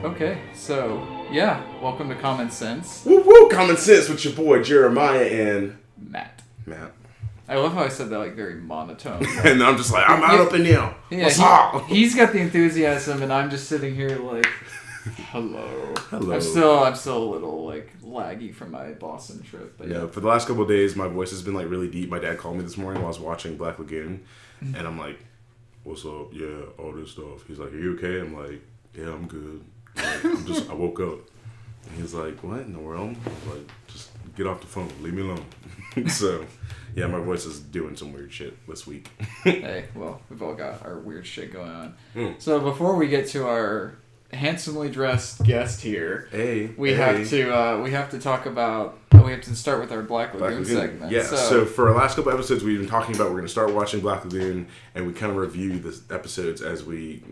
Okay, so, yeah, welcome to Common Sense. Woo woo, Common Sense with your boy Jeremiah and... Matt. Matt. I love how I said that, like, very monotone. And I'm just like, I'm out up in now. Yeah, What's up? He's got the enthusiasm, and I'm just sitting here like, hello. Hello. I'm still a little, like, laggy from my Boston trip. But yeah, for the last couple of days, my voice has been, like, really deep. My dad called me this morning while I was watching Black Lagoon, and I'm like, what's up? Yeah, all this stuff. He's like, are you okay? I'm like, yeah, I'm good. Like, I woke up. And he's like, what in the world? I was like, just get off the phone. Leave me alone. So, yeah, my voice is doing some weird shit this week. Hey, well, we've all got our weird shit going on. So before we get to our handsomely dressed guest here, we have to talk about. We have to start with our Black Lagoon segment. Yeah, so for our last couple episodes, we've been talking about we're going to start watching Black Lagoon, and we kind of review the episodes as we,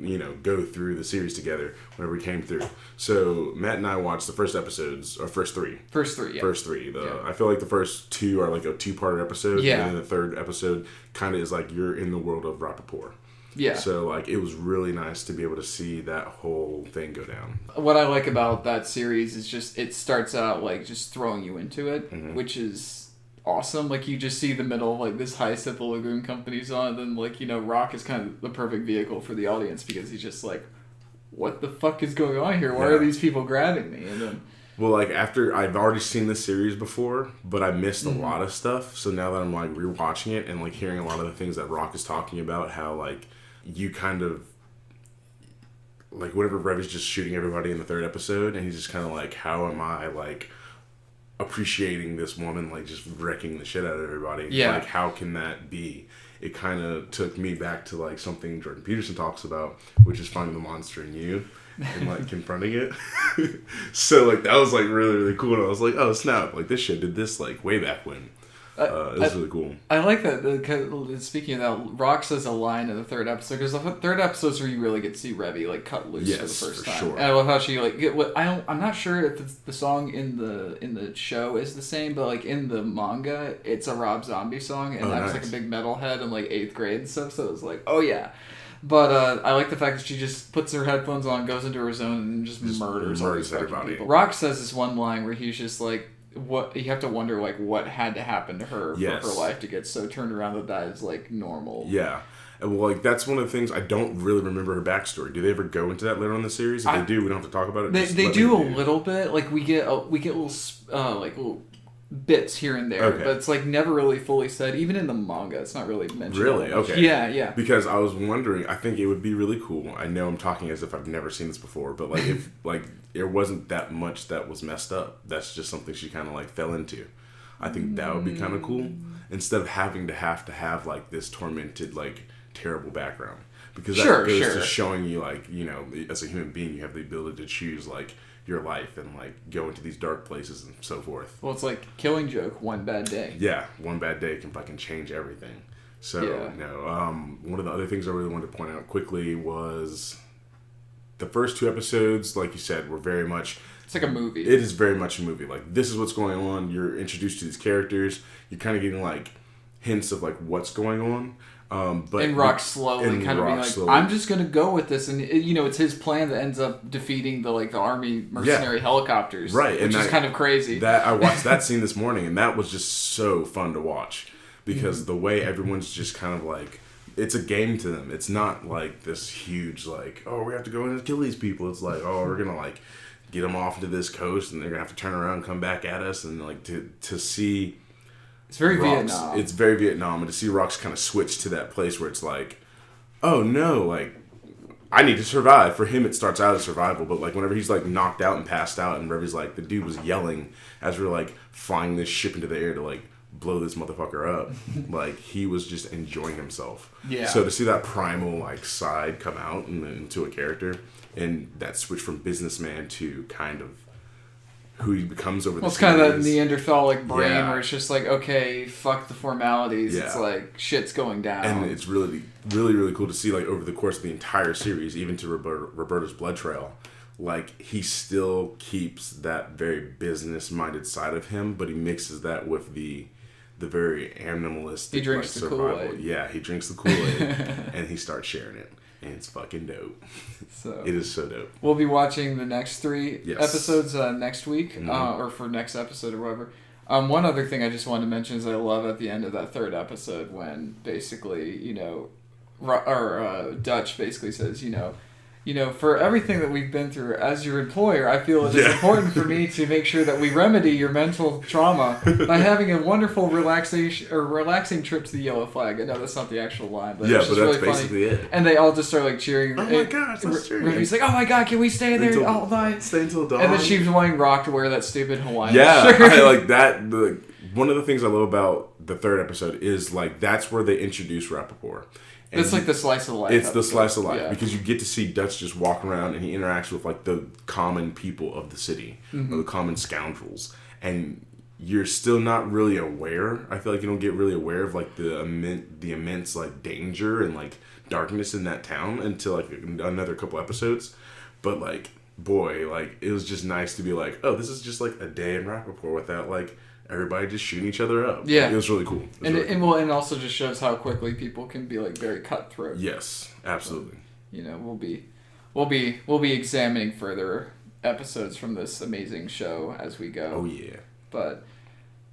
go through the series together whenever we came through. So Matt and I watched the first episodes, or first three. First three. I feel like the first two are like a two-part episode, yeah. And then the third episode kind of is like you're in the world of Rocko. Yeah. So, like, it was really nice to be able to see that whole thing go down. What I like about that series is just, it starts out, like, just throwing you into it, which is awesome. Like, you just see the middle of, like, this heist that the Lagoon Company's on, and then, like, Rock is kind of the perfect vehicle for the audience, because he's just like, what the fuck is going on here? Why are these people grabbing me? And then... Well, like, after I've already seen this series before, but I missed a lot of stuff, so now that I'm, like, rewatching it and, like, hearing a lot of the things that Rock is talking about, how, like... You kind of, like, whenever Rev is just shooting everybody in the third episode, and he's just kind of like, how am I, like, appreciating this woman, like, just wrecking the shit out of everybody? Yeah. Like, how can that be? It kind of took me back to, like, something Jordan Peterson talks about, which is finding the monster in you and, like, confronting it. So, like, that was, like, really, really cool. And I was like, oh, snap. Like, this shit did this, like, way back when. It was really cool. I like that. Speaking of that, Rock says a line in the third episode, because the third episode is where you really get to see Revy, like, cut loose for the first time. Sure. And I love how she, like, I'm not sure if the song in the show is the same, but, like, in the manga, it's a Rob Zombie song, and I was like a big metalhead in, like, 8th grade and stuff, so it was like, oh yeah. But I like the fact that she just puts her headphones on, goes into her zone, and just murders all these everybody. People. Rock says this one line where he's just like, what you have to wonder, like, what had to happen to her for her life to get so turned around that is, like, normal. Yeah. And, well, like, that's one of the things I don't really remember her backstory. Do they ever go into that later on in the series? If they do, we don't have to talk about it. They do a little bit. Like, we get little bits here and there, but it's, like, never really fully said. Even in the manga, it's not really mentioned. Really? Okay. Yeah. Because I was wondering, I think it would be really cool. I know I'm talking as if I've never seen this before, but, like, if, like, there wasn't that much that was messed up. That's just something she kind of, like, fell into. I think that would be kind of cool. Instead of having to have, like, this tormented, like, terrible background. Because that goes to showing you, like, as a human being, you have the ability to choose, like, your life and, like, go into these dark places and so forth. Well, it's like Killing Joke, one bad day. Yeah, one bad day can fucking change everything. So, one of the other things I really wanted to point out quickly was the first two episodes, like you said, were very much... It's like a movie. It is very much a movie. Like, this is what's going on. You're introduced to these characters. You're kind of getting, like, hints of, like, what's going on. And Rock slowly kind of being like, I'm just going to go with this. And, it's his plan that ends up defeating the army mercenary helicopters. Right. Which is kind of crazy. I watched that scene this morning, and that was just so fun to watch. Because the way everyone's just kind of like, it's a game to them. It's not like this huge, like, oh, we have to go in and kill these people. It's like, oh, we're going to, like, get them off into this coast, and they're going to have to turn around and come back at us. And, like, to see... It's very Rock's, Vietnam. It's very Vietnam. And to see Rock's kind of switch to that place where it's like, oh, no, like, I need to survive. For him, it starts out as survival. But, like, whenever he's, like, knocked out and passed out, and Revy's like, the dude was yelling as we were, like, flying this ship into the air to, like, blow this motherfucker up. Like, he was just enjoying himself. Yeah. So to see that primal, like, side come out into a character, and that switch from businessman to kind of who he becomes over the series. It's kind of that Neanderthalic brain where it's just like, okay, fuck the formalities. Yeah. It's like, shit's going down. And it's really, really, really cool to see, like, over the course of the entire series, even to Roberto's blood trail, like, he still keeps that very business-minded side of him, but he mixes that with the very animalistic, he drinks the survival. Kool-Aid. Yeah, he drinks the Kool-Aid, and he starts sharing it. And it's fucking dope. So it is so dope. We'll be watching the next 3 episodes next week, or for next episode or whatever. One other thing I just wanted to mention is I love at the end of that 3rd episode when basically, Dutch basically says, for everything that we've been through as your employer, I feel it is important for me to make sure that we remedy your mental trauma by having a wonderful relaxing trip to the Yellow Flag. I know that's not the actual line, but it's just that's really basically funny. it. And they all just start cheering. Oh my gosh, that's cheering. He's like, oh my god, can we stay there all night? Stay until dawn. And then she's wanting Rock to wear that stupid Hawaiian shirt. I like that. One of the things I love about the 3rd episode is that's where they introduce Rappaport. And it's the slice of life. It's the slice of life because you get to see Dutch just walk around and he interacts with the common people of the city, or the common scoundrels, and you're still not really aware. I feel like you don't get really aware of the immense danger and darkness in that town until another couple episodes. But boy, it was just nice to be oh, this is just a day in Rappaport without everybody just shooting each other up. Yeah, it was really cool. And also just shows how quickly people can be very cutthroat. Yes, absolutely. We'll be examining further episodes from this amazing show as we go. Oh yeah. But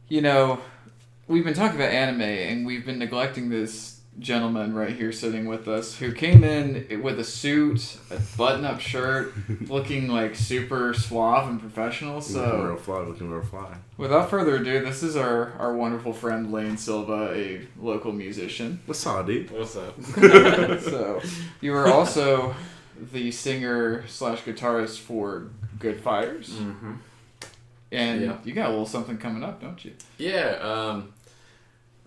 we've been talking about anime and we've been neglecting this gentleman right here sitting with us who came in with a suit, a button-up shirt, looking super suave and professional. So looking real fly. Without further ado, this is our wonderful friend Lane Silva, a local musician. What's up, dude? What's up? So you are also the singer/guitarist for Goodfires. Mm-hmm. And you got a little something coming up, don't you? Yeah.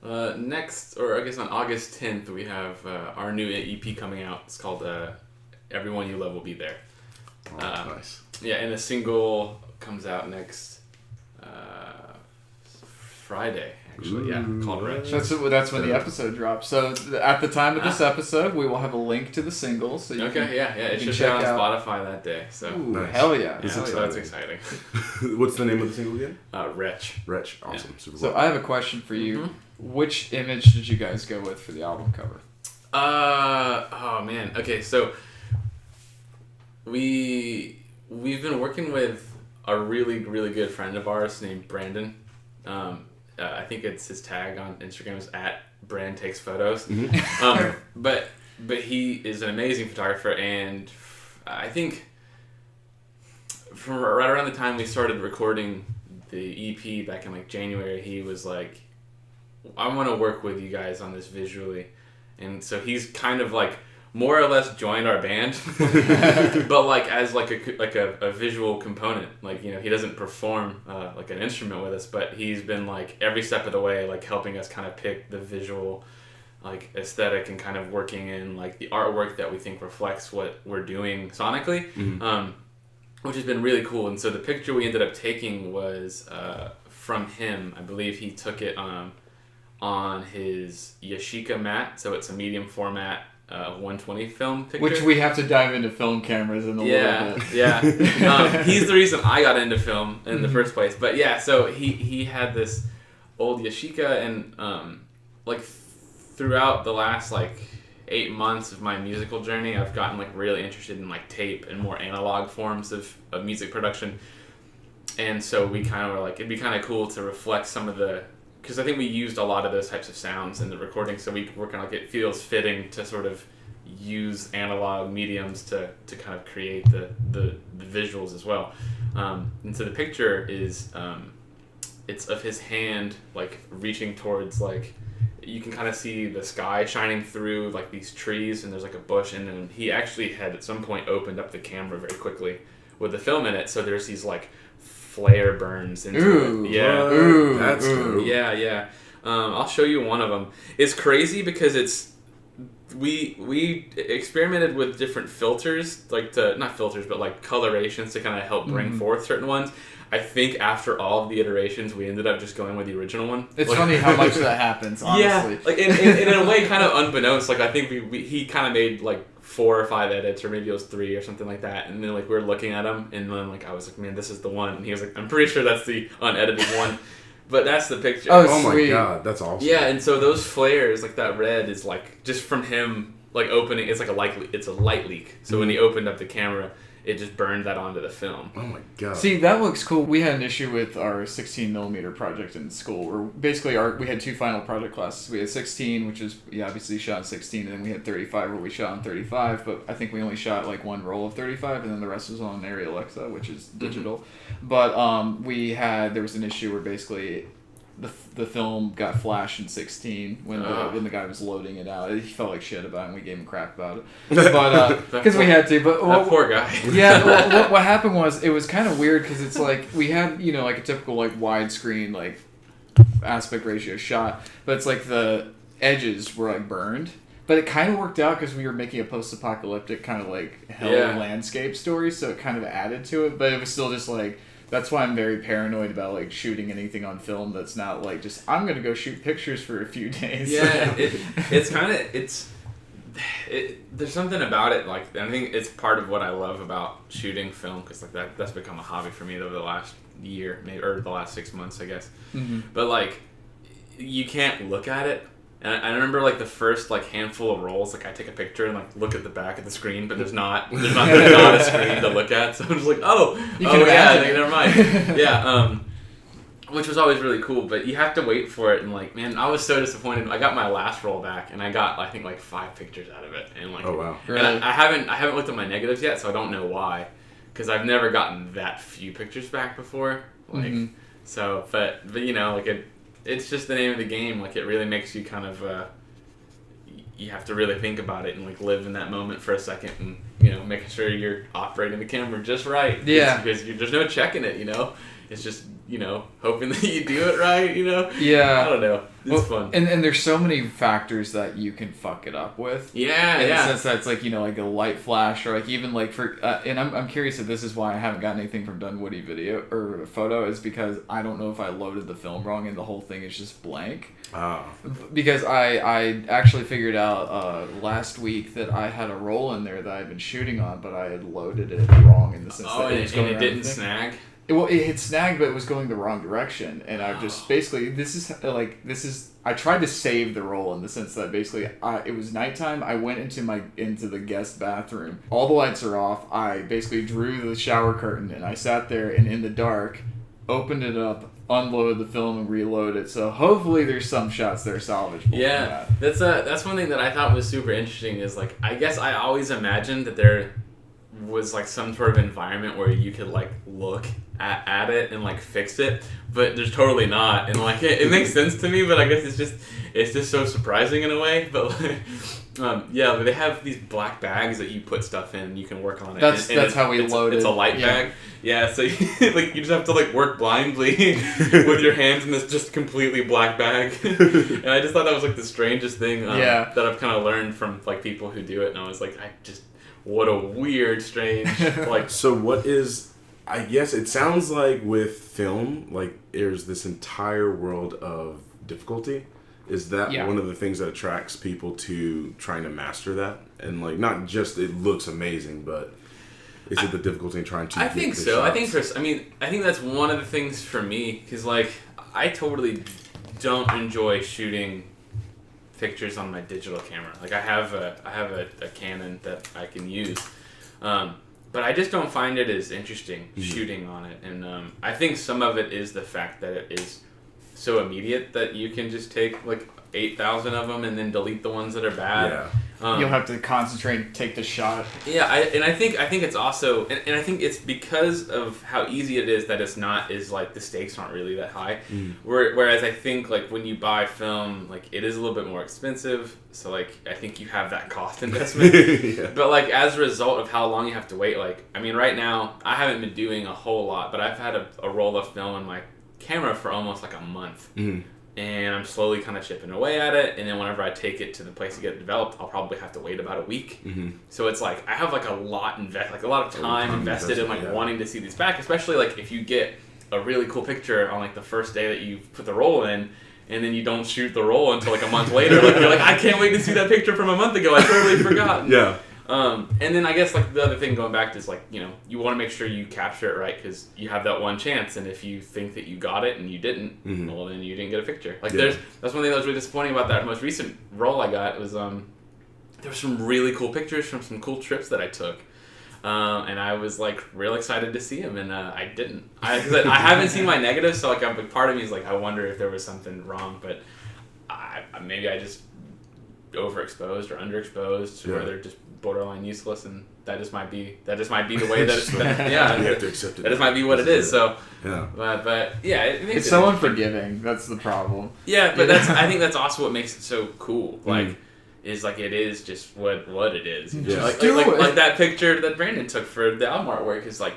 Next, or I guess on August 10th, we have our new EP coming out. It's called Everyone You Love Will Be There. Oh, nice. Yeah, and the single comes out next Friday, actually. Called Wretch. That's when the episode drops. So at the time of this episode, we will have a link to the single. So you can, it should be on Spotify that day. So nice. Hell yeah. That's exciting. What's the name of the single again? Wretch. Wretch. Awesome. Yeah. Super so cool. I have a question for you. Mm-hmm. Which image did you guys go with for the album cover? Oh man. Okay, so we've been working with a really, really good friend of ours named Brandon. I think it's his tag on Instagram is @BrandTakesPhotos. Mm-hmm. But he is an amazing photographer, and I think from right around the time we started recording the EP back in January, he was like, I want to work with you guys on this visually. And so he's kind of more or less joined our band, but as a visual component. He doesn't perform an instrument with us, but he's been every step of the way helping us kind of pick the visual aesthetic and kind of working in the artwork that we think reflects what we're doing sonically, which has been really cool. And so the picture we ended up taking was from him. I believe he took it on his Yashica mat, so it's a medium format 120 film picture. Which we have to dive into film cameras in a little bit. Yeah. He's the reason I got into film in the first place. But yeah, so he had this old Yashica, and throughout the last 8 months of my musical journey, I've gotten really interested in tape and more analog forms of music production. And so we kind of were it'd be kind of cool to reflect some of the, because I think we used a lot of those types of sounds in the recording, so we were kind of it feels fitting to sort of use analog mediums to kind of create the visuals as well. And so the picture is it's of his hand reaching towards you can kind of see the sky shining through these trees, and there's a bush, and then he actually had at some point opened up the camera very quickly with the film in it, so there's these flare burns into it. Yeah. Ooh, that's cool. Yeah. I'll show you one of them. It's crazy because we experimented with different filters, not filters, but colorations to kind of help bring forth certain ones. I think after all of the iterations, we ended up just going with the original one. It's funny how much that happens, honestly. Yeah, in a way, kind of unbeknownst. I think he kind of made 4 or 5 edits, or maybe it was 3 or something like that. And then we were looking at them, and then I was like, man, this is the one. And he was like, I'm pretty sure that's the unedited one. But that's the picture. Oh my god, that's awesome. Yeah, and so those flares, that red is just from him like opening. It's like a light leak. So when he opened up the camera, it just burned that onto the film. Oh my god! See, that looks cool. We had an issue with our 16mm project in school, where basically we had 2 final project classes. We had 16, which is obviously shot in 16, and then we had 35, where we shot in 35. But I think we only shot like 1 roll of 35, and then the rest was on Arri Alexa, which is digital. Mm-hmm. But there was an issue where basically the film got flashed in 16 when the guy was loading it out. He felt like shit about it, and we gave him crap about it. But because we had to. But that poor guy. Yeah. Well, what happened was, it was kind of weird because it's like we had like a typical like widescreen like aspect ratio shot, but it's like the edges were like burned. But it kind of worked out because we were making a post-apocalyptic kind of like hell landscape story, so it kind of added to it. But it was still just like. That's why I'm very paranoid about like shooting anything on film that's not like just I'm gonna go shoot pictures for a few days. Yeah, there's something about it, like I think it's part of what I love about shooting film, because like that's become a hobby for me over the last year, maybe, or the last 6 months, I guess. Mm-hmm. But like you can't look at it. And I remember like the first like handful of rolls, like I take a picture and like look at the back of the screen, but there's not a screen to look at, so I'm just like, never mind. Yeah, which was always really cool, but you have to wait for it, and like, man, I was so disappointed. I got my last roll back, and I got I think like 5 pictures out of it, and like, oh wow, really? And I haven't looked at my negatives yet, so I don't know why, because I've never gotten that few pictures back before, like, so, but like it's just the name of the game. Like, it really makes you kind of, you have to really think about it and, like, live in that moment for a second and, making sure you're operating the camera just right. Yeah. Because there's no checking it, It's just, hoping that you do it right, Yeah. I don't know. It's fun. And there's so many factors that you can fuck it up with. Yeah, in the sense that it's like, like a light flash, or like even like for, and I'm curious if this is why I haven't gotten anything from Dunwoody video or photo, is because I don't know if I loaded the film wrong and the whole thing is just blank. Oh. Because I actually figured out last week that I had a roll in there that I'd been shooting on, but I had loaded it wrong in the sense that it was going and it didn't snag? It had snagged, but it was going the wrong direction, and I've just basically I tried to save the roll in the sense that basically it was nighttime. I went into the guest bathroom. All the lights are off. I basically drew the shower curtain, and I sat there and in the dark, opened it up, unloaded the film, and reloaded it. So hopefully there's some shots that are salvageable. Yeah, that's one thing that I thought was super interesting. Is like, I guess I always imagined that there was like some sort of environment where you could like look at it and like fix it, but there's totally not, and like it makes sense to me, but I guess it's just so surprising in a way. But like, they have these black bags that you put stuff in and you can work on it. That's how we load it. It's a light bag. Yeah, so you just have to like work blindly with your hands in this just completely black bag. And I just thought that was like the strangest thing that I've kind of learned from like people who do it, and I was like, what a weird, strange, like. So what is, I guess it sounds like with film, like there's this entire world of difficulty. Is that one of the things that attracts people to trying to master that? And like, not just it looks amazing, but is it the difficulty in trying to? I think so. I think that's one of the things for me, because like I totally don't enjoy shooting pictures on my digital camera. Like I have a Canon that I can use, but I just don't find it as interesting shooting on it. And I think some of it is the fact that it is so immediate that you can just take like 8,000 of them and then delete the ones that are bad. Yeah. You'll have to concentrate and take the shot. Yeah, I think it's also, and I think it's because of how easy it is that it's not is like the stakes aren't really that high. Whereas I think like when you buy film, like it is a little bit more expensive. So like I think you have that cost investment. But like as a result of how long you have to wait, like I mean right now I haven't been doing a whole lot, but I've had a roll of film in my camera for almost like a month. And I'm slowly kind of chipping away at it, and then whenever I take it to the place to get it developed, I'll probably have to wait about a week. So it's like I have like a lot of time invested in like wanting to see these back, especially like if you get a really cool picture on like the first day that you put the roll in, and then you don't shoot the roll until like a month later. Like you're like, I can't wait to see that picture from a month ago. I totally forgot. Yeah. And then I guess like the other thing going back to is like, you know, you want to make sure you capture it right because you have that one chance, and if you think that you got it and you didn't, well then you didn't get a picture. Like that's one thing that was really disappointing about that most recent roll I got was there were some really cool pictures from some cool trips that I took. And I was like real excited to see him, and I didn't. I haven't seen my negatives, so like a part of me is like, I wonder if there was something wrong, but maybe I just overexposed or underexposed, or they're just borderline useless, and that just might be the way that it's. Yeah, you have to accept it. That just might be what it is. So yeah, but yeah, it's so unforgiving. That's the problem. Yeah, but I think that's also what makes it so cool. Like. Is like it is just what it is. You know? Like that picture that Brandon took for the album artwork is like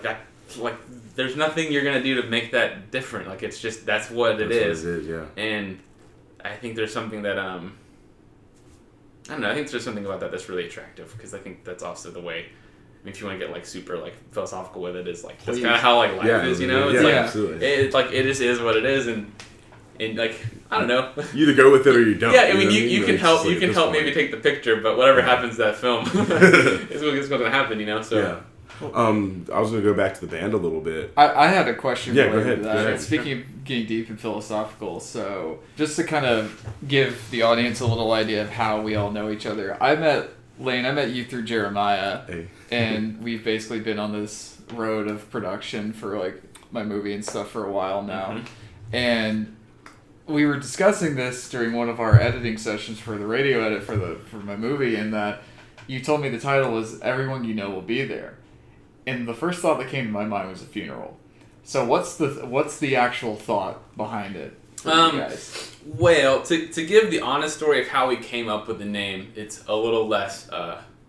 that. Like there's nothing you're gonna do to make that different. Like it's just that's what it is. What it is, yeah. And I think there's something that I don't know. I think there's something about that that's really attractive, because I think that's also the way. I mean, if you want to get like super like philosophical with it, is like that's kind of how like life is. You know, it's absolutely. It's like it just is what it is, and like I don't know. You either go with it or you don't. Yeah, I mean, you can help. You can help maybe take the picture, but whatever happens to that film is what's going to happen. You know. So. Yeah. I was going to go back to the band a little bit. I had a question. Yeah, go ahead. Go ahead. Speaking of getting deep and philosophical, so just to kind of give the audience a little idea of how we all know each other, I met Lane. I met you through Jeremiah, and we've basically been on this road of production for like my movie and stuff for a while now, and we were discussing this during one of our editing sessions for the radio edit for my movie, and that you told me the title was "Everyone You Know Will Be There." And the first thought that came to my mind was a funeral. So what's the actual thought behind it for you guys? Well, to give the honest story of how we came up with the name, it's a little less,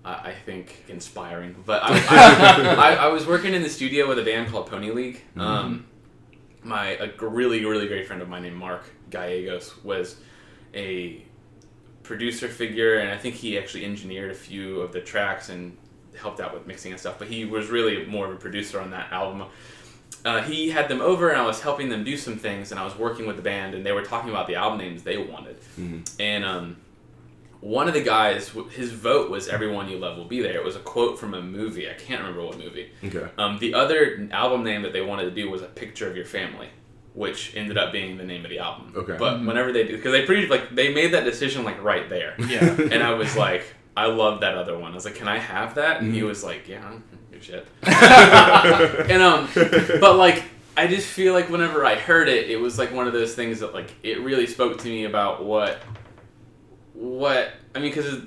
I think, inspiring. But I was working in the studio with a band called Pony League. A really, really great friend of mine named Mark Gallegos was a producer figure, and I think he actually engineered a few of the tracks and helped out with mixing and stuff, but he was really more of a producer on that album. He had them over, and I was helping them do some things, and I was working with the band, and they were talking about the album names they wanted. And one of the guys, his vote was "Everyone You Love Will Be There." It was a quote from a movie. I can't remember what movie. Okay. The other album name that they wanted to do was "A Picture of Your Family," which ended up being the name of the album. Okay. But whenever they do, because they made that decision like right there. Yeah. And I was like, I love that other one. I was like, can I have that? And he was like, yeah, I don't give a shit. And but like, I just feel like whenever I heard it, it was like one of those things that like it really spoke to me about what I mean, because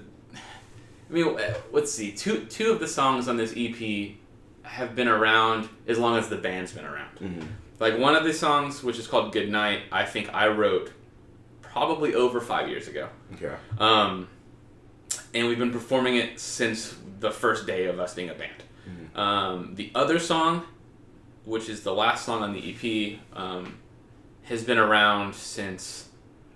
let's see, two of the songs on this EP have been around as long as the band's been around. Like one of the songs, which is called "Good Night," I think I wrote probably over 5 years ago. Okay. And we've been performing it since the first day of us being a band. The other song, which is the last song on the EP, has been around since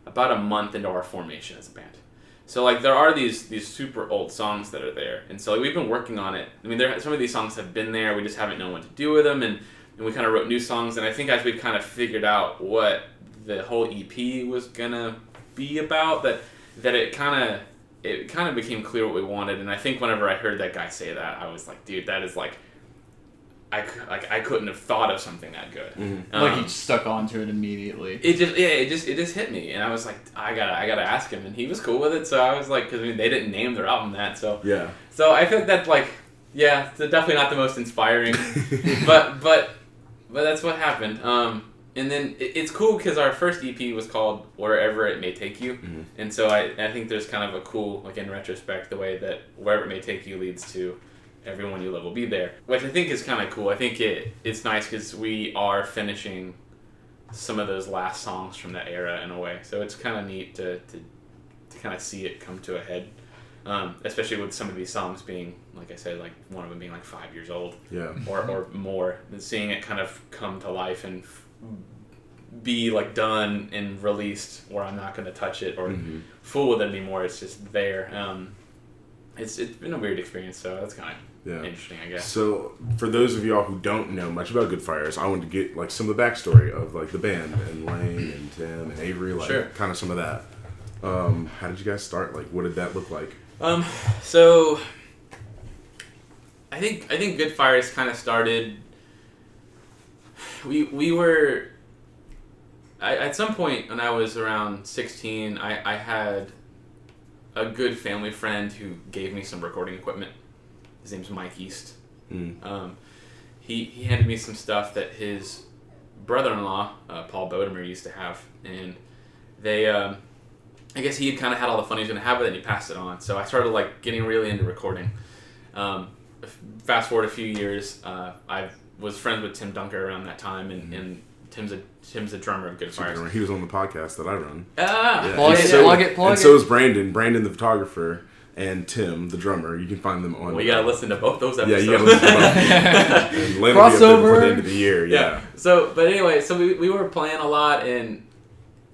about a month into our formation as a band. So like there are these super old songs that are there, and so like, we've been working on it. I mean, some of these songs have been there. We just haven't known what to do with them, and we kind of wrote new songs. And I think as we kind of figured out what the whole EP was gonna be about, that it kind of became clear what we wanted. And I think whenever I heard that guy say that, I was like, dude, that is like, I couldn't have thought of something that good. Like you stuck onto it immediately. It just hit me, and I was like, I gotta ask him, and he was cool with it. So I was like, because I mean, they didn't name their album that, so yeah. So I feel like that's like, yeah, it's definitely not the most inspiring, but that's what happened. And then it's cool because our first EP was called "Wherever It May Take You," and so I think there's kind of a cool, like in retrospect, the way that "Wherever It May Take You" leads to "Everyone You Love Will Be There," which I think is kind of cool. I think it's nice because we are finishing some of those last songs from that era in a way, so it's kind of neat to kind of see it come to a head, especially with some of these songs being, like I said, like one of them being like 5 years old, or more, and seeing it kind of come to life and be like done and released where I'm not going to touch it or fool with it anymore. It's just there. It's been a weird experience, so that's kind of interesting, I guess. So for those of y'all who don't know much about Goodfires, I wanted to get like some of the backstory of like the band and Lane and Tim and Avery, like kind of some of that. How did you guys start? Like, what did that look like? So I think Goodfires kind of started. We were at some point when I was around 16, I had a good family friend who gave me some recording equipment. His name's Mike East. He handed me some stuff that his brother-in-law, Paul Bodemer, used to have, and they, I guess he had kind of had all the fun he was going to have with it, and he passed it on. So I started like getting really into recording. Fast forward a few years, I was friends with Tim Dunker around that time, and Tim's a drummer of Goodfires. He was on the podcast that I run. Plug it. And so is Brandon the photographer, and Tim the drummer. You can find them on. Well, you gotta listen to both those episodes. Yeah, you gotta listen to both. And Lane will be up there before the end of the year. Yeah. So, but anyway, so we were playing a lot, and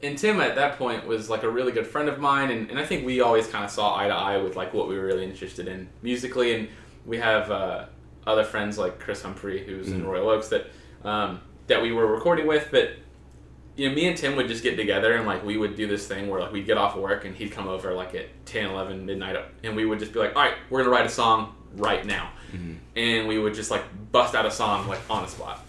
Tim at that point was like a really good friend of mine, and I think we always kind of saw eye to eye with like what we were really interested in musically, and we have other friends like Chris Humphrey, who's in Royal Oaks, that we were recording with, but you know, me and Tim would just get together and like we would do this thing where like we'd get off of work and he'd come over like at 10, 11, midnight, and we would just be like, all right, we're gonna write a song right now. And we would just like bust out a song like on the spot.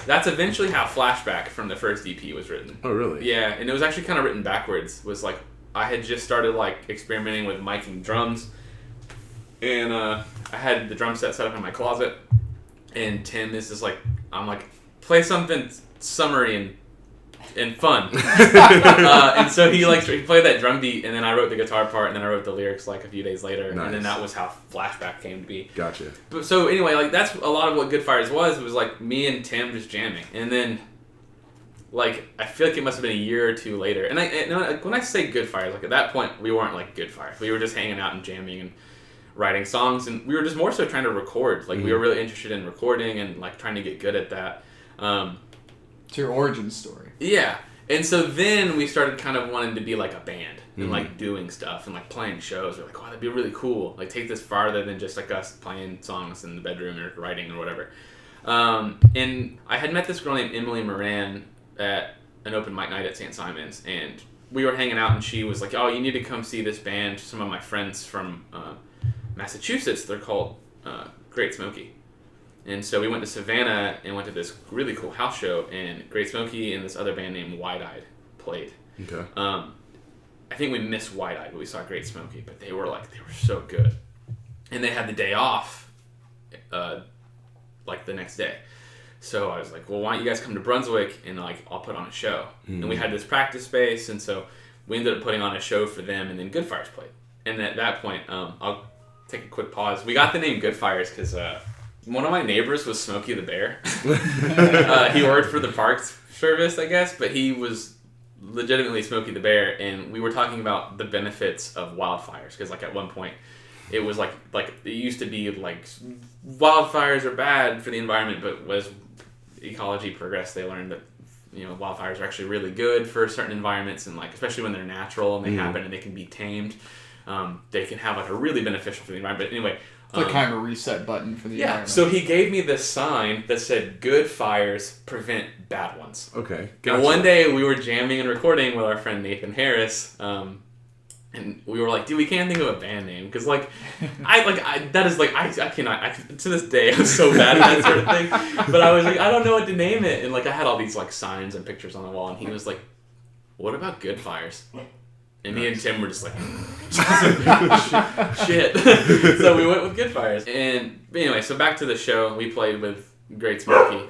That's eventually how Flashback from the first EP was written. Oh, really? Yeah, and it was actually kind of written backwards. Was like I had just started like experimenting with miking drums, and I had the drum set up in my closet, and Tim is just like, I'm like, play something summery and fun. And so he played that drum beat, and then I wrote the guitar part, and then I wrote the lyrics like a few days later. Nice. And then that was how Flashback came to be. Gotcha. But so anyway, like that's a lot of what Goodfires was. It was like me and Tim just jamming, and then like I feel like it must have been a year or two later. And when I say Goodfires, like at that point we weren't like Goodfires. We were just hanging out and jamming and writing songs, and we were just more so trying to record. Like we were really interested in recording and like trying to get good at that. It's your origin story. Yeah. And so then we started kind of wanting to be like a band and like doing stuff and like playing shows. We're like, wow, that'd be really cool. Like take this farther than just like us playing songs in the bedroom or writing or whatever. And I had met this girl named Emily Moran at an open mic night at St. Simon's, and we were hanging out, and she was like, oh, you need to come see this band. Some of my friends from Massachusetts, they're called Great Smoky. And so we went to Savannah and went to this really cool house show, and Great Smoky and this other band named Wide Eyed played. Okay. I think we missed Wide Eyed, but we saw Great Smoky, but they were so good. And they had the day off, like the next day. So I was like, well, why don't you guys come to Brunswick and like I'll put on a show. And we had this practice space, and so we ended up putting on a show for them, and then Goodfires played. And at that point, I'll take a quick pause. We got the name Goodfires because one of my neighbors was Smokey the Bear. He worked for the Parks Service, I guess, but he was legitimately Smokey the Bear, and we were talking about the benefits of wildfires, because like at one point it was like it used to be like wildfires are bad for the environment, but as ecology progressed, they learned that wildfires are actually really good for certain environments, and like especially when they're natural and they happen and they can be tamed, they can have like a really beneficial for the environment. But anyway, it's like kind of a reset button for the environment. So he gave me this sign that said, "Good fires prevent bad ones." Okay. Gotcha. And one day we were jamming and recording with our friend Nathan Harris, and we were like, "Dude, we can't think of a band name because I cannot. To this day, I'm so bad at that sort of thing." But I was like, I don't know what to name it, and like I had all these like signs and pictures on the wall, and he was like, "What about Goodfires?" And me and Tim were just like, shit. So we went with Goodfires. And anyway, so back to the show. We played with Great Smoky.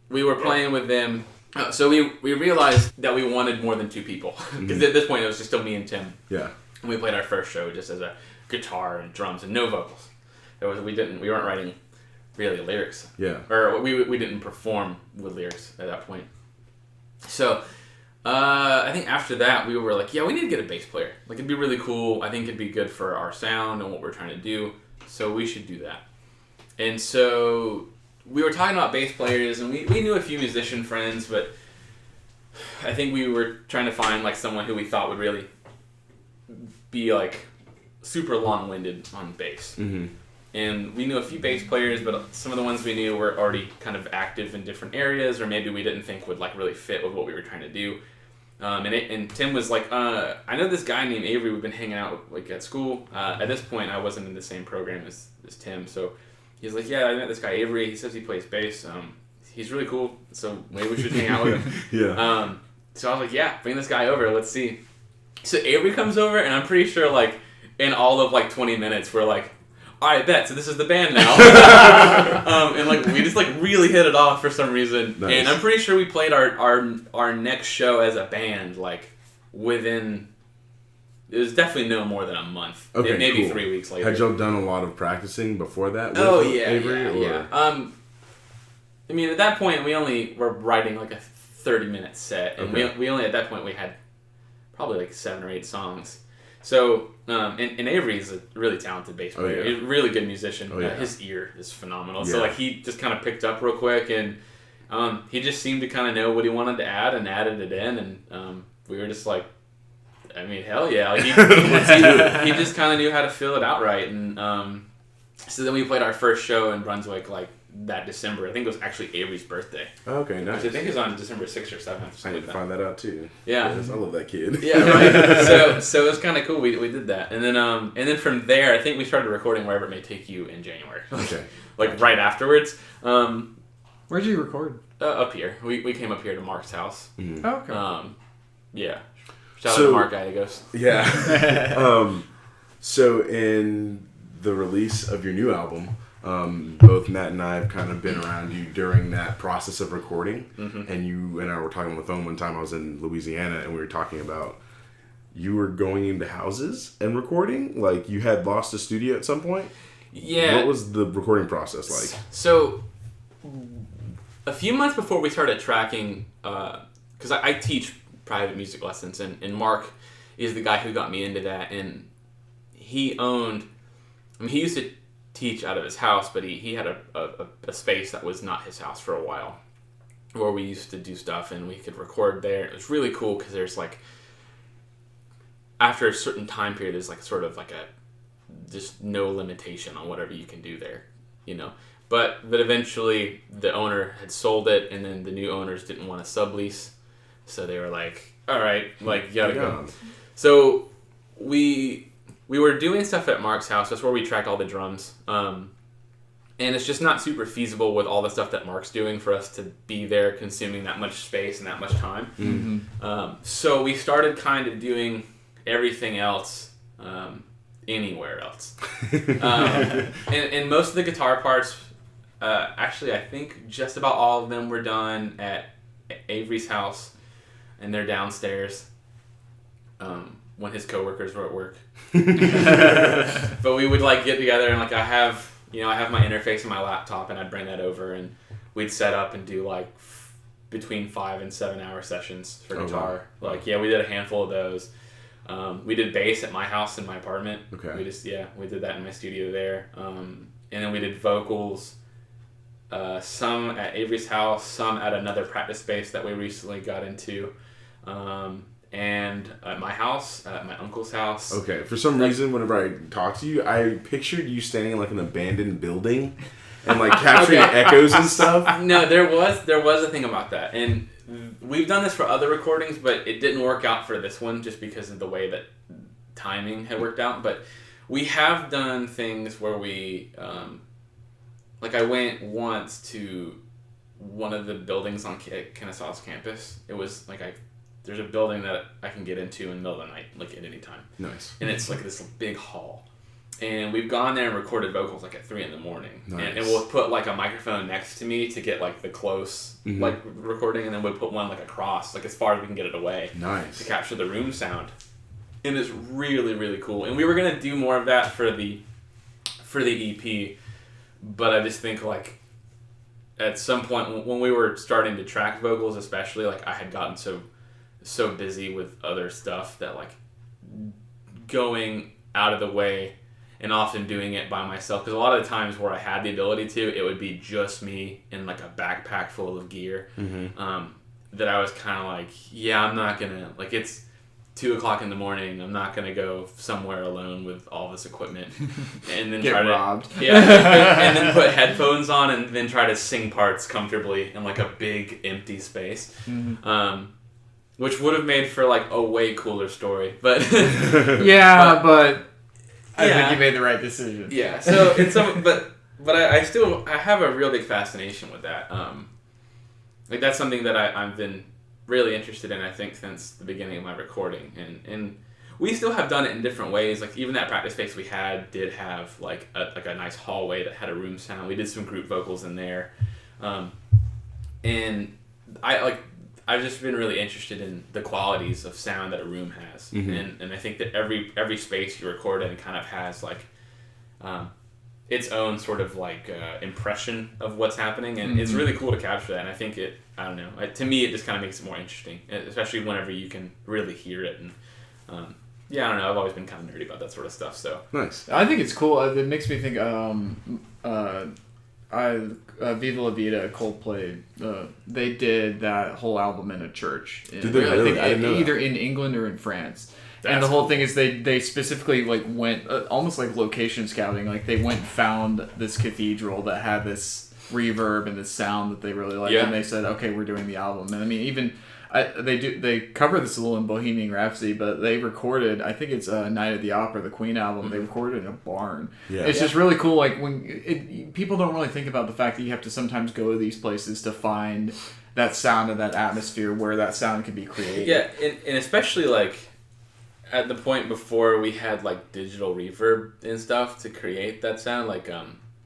We were playing with them. So we realized that we wanted more than two people. Because at this point, it was just still me and Tim. Yeah. And we played our first show just as a guitar and drums and no vocals. We weren't writing really lyrics. Yeah. Or we didn't perform with lyrics at that point. So I think after that, we were like, yeah, we need to get a bass player. Like, it'd be really cool. I think it'd be good for our sound and what we're trying to do. So we should do that. And so we were talking about bass players, and we knew a few musician friends, but I think we were trying to find, like, someone who we thought would really be, like, super long-winded on bass. Mm-hmm. And we knew a few bass players, but some of the ones we knew were already kind of active in different areas, or maybe we didn't think would, like, really fit with what we were trying to do. And Tim was like, I know this guy named Avery we've been hanging out with, like, at school. At this point, I wasn't in the same program as Tim, so he's like, yeah, I met this guy Avery. He says he plays bass. He's really cool, so maybe we should hang out with him. Yeah. So I was like, yeah, bring this guy over. Let's see. So Avery comes over, and I'm pretty sure, like, in all of like 20 minutes, we're like, all right, bet. So this is the band now. And like we just like really hit it off for some reason. Nice. And I'm pretty sure we played our next show as a band like within. It was definitely no more than a month. Okay, maybe cool. 3 weeks later. Had y'all done a lot of practicing before that? With Avery, yeah. I mean, at that point, we only were writing like a 30-minute set, and we only at that point we had probably like 7 or 8 songs. So, and Avery is a really talented bass player. He's a really good musician. His ear is phenomenal. Yeah. So like he just kind of picked up real quick, and he just seemed to kind of know what he wanted to add and added it in, and we were just like, I mean, hell yeah! Like he just kind of knew how to fill it out right, and so then we played our first show in Brunswick like that December. I think it was actually Avery's birthday. Okay, nice. Which I think is on December 6th or 7th. I need to find that out too. Yeah, I love that kid. Yeah, right. So it was kind of cool. We did that, and then from there, I think we started recording Wherever It May Take You in January. Okay. Like right afterwards. Where'd you record? Up here. We came up here to Mark's house. Mm-hmm. Oh, okay. Yeah. Shout out to Mark Gallegos. Yeah. So in the release of your new album, both Matt and I have kind of been around you during that process of recording. Mm-hmm. And you and I were talking on the phone one time. I was in Louisiana, and we were talking about you were going into houses and recording. Like you had lost a studio at some point. Yeah. What was the recording process like? So a few months before we started tracking, because I teach private music lessons, and Mark is the guy who got me into that, and he used to teach out of his house, but he had a space that was not his house for a while, where we used to do stuff, and we could record there. It was really cool, because there's like, after a certain time period, there's like sort of like just no limitation on whatever you can do there, you know. But eventually the owner had sold it, and then the new owners didn't want to sublease. So they were like, all right, like, you gotta go. So we were doing stuff at Mark's house. That's where we tracked all the drums. And it's just not super feasible with all the stuff that Mark's doing for us to be there consuming that much space and that much time. Mm-hmm. So we started kind of doing everything else anywhere else. And most of the guitar parts, actually, I think just about all of them were done at Avery's house. And they're downstairs when his coworkers were at work. But we would like get together, and like I have my interface on my laptop, and I'd bring that over, and we'd set up and do like between 5 and 7 hour sessions for guitar. Wow. Like we did a handful of those. We did bass at my house in my apartment. Okay. We did that in my studio there. And then we did vocals. Some at Avery's house, some at another practice space that we recently got into, and at my house, at my uncle's house. Okay, for some reason, whenever I talk to you, I pictured you standing in like an abandoned building and like capturing echoes and stuff. No, there was a thing about that, and we've done this for other recordings, but it didn't work out for this one just because of the way that timing had worked out. But we have done things where we. Like I went once to one of the buildings on Kennesaw's campus. It was like there's a building that I can get into in the middle of the night, like at any time. Nice. And it's like this big hall. And we've gone there and recorded vocals like at 3 a.m. Nice. And we'll put like a microphone next to me to get like the close like recording, and then we'll put one like across, like as far as we can get it away. Nice. To capture the room sound. And it's really, really cool. And we were gonna do more of that for the EP. But I just think, like, at some point, when we were starting to track vocals especially, like, I had gotten so busy with other stuff that, like, going out of the way and often doing it by myself, because a lot of the times where I had the ability to, it would be just me in, like, a backpack full of gear, that I was kind of like, yeah, I'm not going to, like, it's 2:00 in the morning. I'm not gonna go somewhere alone with all this equipment and then get robbed. And then put headphones on and then try to sing parts comfortably in like a big empty space, which would have made for like a way cooler story. But but I think you made the right decision. Yeah. So it's but I have a real big fascination with that. Like that's something that I've been really interested in, I think, since the beginning of my recording. And we still have done it in different ways. Like even that practice space we had did have like a nice hallway that had a room sound. We did some group vocals in there, and I've just been really interested in the qualities of sound that a room has, and I think that every space you record in kind of has like its own sort of like impression of what's happening, and it's really cool to capture that. And I think I don't know, to me it just kind of makes it more interesting, especially whenever you can really hear it. And yeah, I don't know, I've always been kind of nerdy about that sort of stuff. So nice. I think it's cool. It makes me think. Viva La Vida, Coldplay, they did that whole album in a church. Did they really? I didn't know either that. in England or in France. That's and the whole cool. thing is they specifically like went almost like location scouting. Like they went and found this cathedral that had this reverb and this sound that they really liked, and they said, okay, we're doing the album. And I mean, even they cover this a little in Bohemian Rhapsody, but they recorded, I think it's Night at the Opera, the Queen album, they recorded in a barn. Yeah. It's just really cool. Like when people don't really think about the fact that you have to sometimes go to these places to find that sound and that atmosphere where that sound can be created. Yeah, and especially like at the point before we had like digital reverb and stuff to create that sound, like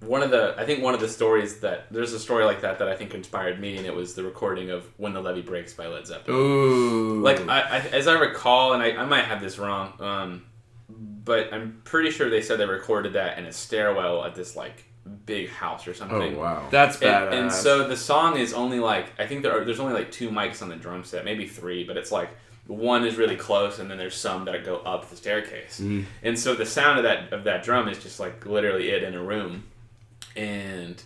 one of the stories there's a story like that I think inspired me, and it was the recording of When the Levee Breaks by Led Zeppelin. Ooh. Like I as I recall, and I might have this wrong, but I'm pretty sure they said they recorded that in a stairwell at this like big house or something. Oh wow, that's badass. And so the song is only like, I think there's only like 2 mics on the drum set, maybe 3, but it's like one is really close, and then there's some that go up the staircase. And so the sound of that drum is just like literally it in a room, and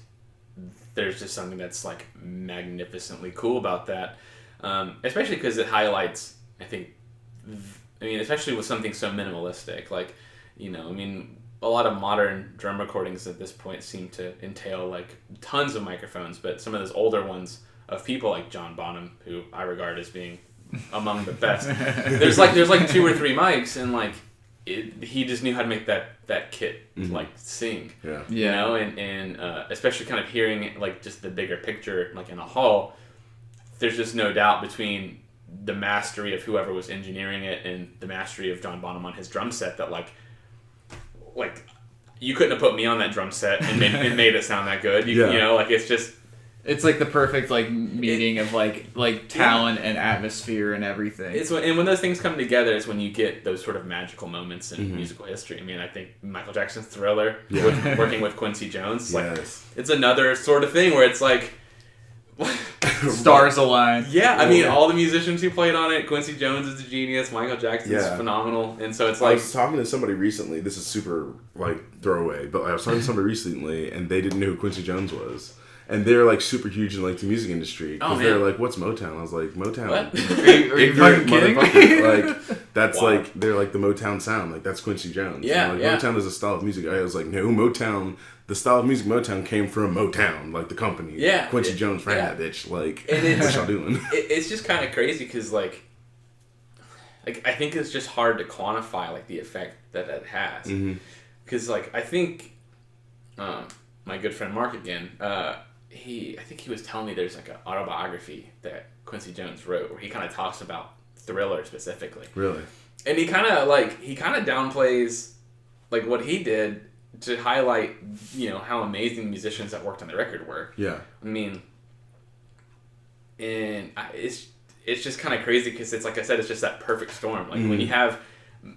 there's just something that's like magnificently cool about that, especially because it highlights, especially with something so minimalistic, like, I mean, a lot of modern drum recordings at this point seem to entail like tons of microphones, but some of those older ones of people like John Bonham, who I regard as being among the best, there's like 2 or 3 mics, and like he just knew how to make that kit like sing. And especially kind of hearing like just the bigger picture like in a hall, there's just no doubt between the mastery of whoever was engineering it and the mastery of John Bonham on his drum set that like you couldn't have put me on that drum set and made it sound that good. You know, like it's like the perfect like meeting of like talent and atmosphere and everything. And when those things come together is when you get those sort of magical moments in musical history. I mean, I think Michael Jackson's Thriller, working with Quincy Jones, like it's another sort of thing where it's like stars align. Yeah, I mean, all the musicians who played on it, Quincy Jones is a genius, Michael Jackson's phenomenal, and so it's like... I was talking to somebody recently, this is super, like, throwaway, but I was talking to somebody recently, and they didn't know who Quincy Jones was. And they're, like, super huge in, like, the music industry. Because they're like, what's Motown? I was like, Motown. What? Are you fucking kidding? Like, that's, like, they're, like, the Motown sound. Like, that's Quincy Jones. Yeah, and, like, Motown is a style of music. I was like, no, Motown... The style of music Motown came from Motown, like the company. Yeah. Quincy Jones ran that bitch. Like, and what y'all doing? It's just kind of crazy because, like, I think it's just hard to quantify, like, the effect that has. Because, like, I think my good friend Mark again, I think he was telling me there's, like, an autobiography that Quincy Jones wrote where he kind of talks about Thriller specifically. Really? And he kind of downplays, like, what he did to highlight, how amazing musicians that worked on the record were. Yeah. I mean, and it's just kind of crazy because it's like I said, it's just that perfect storm. Like when you have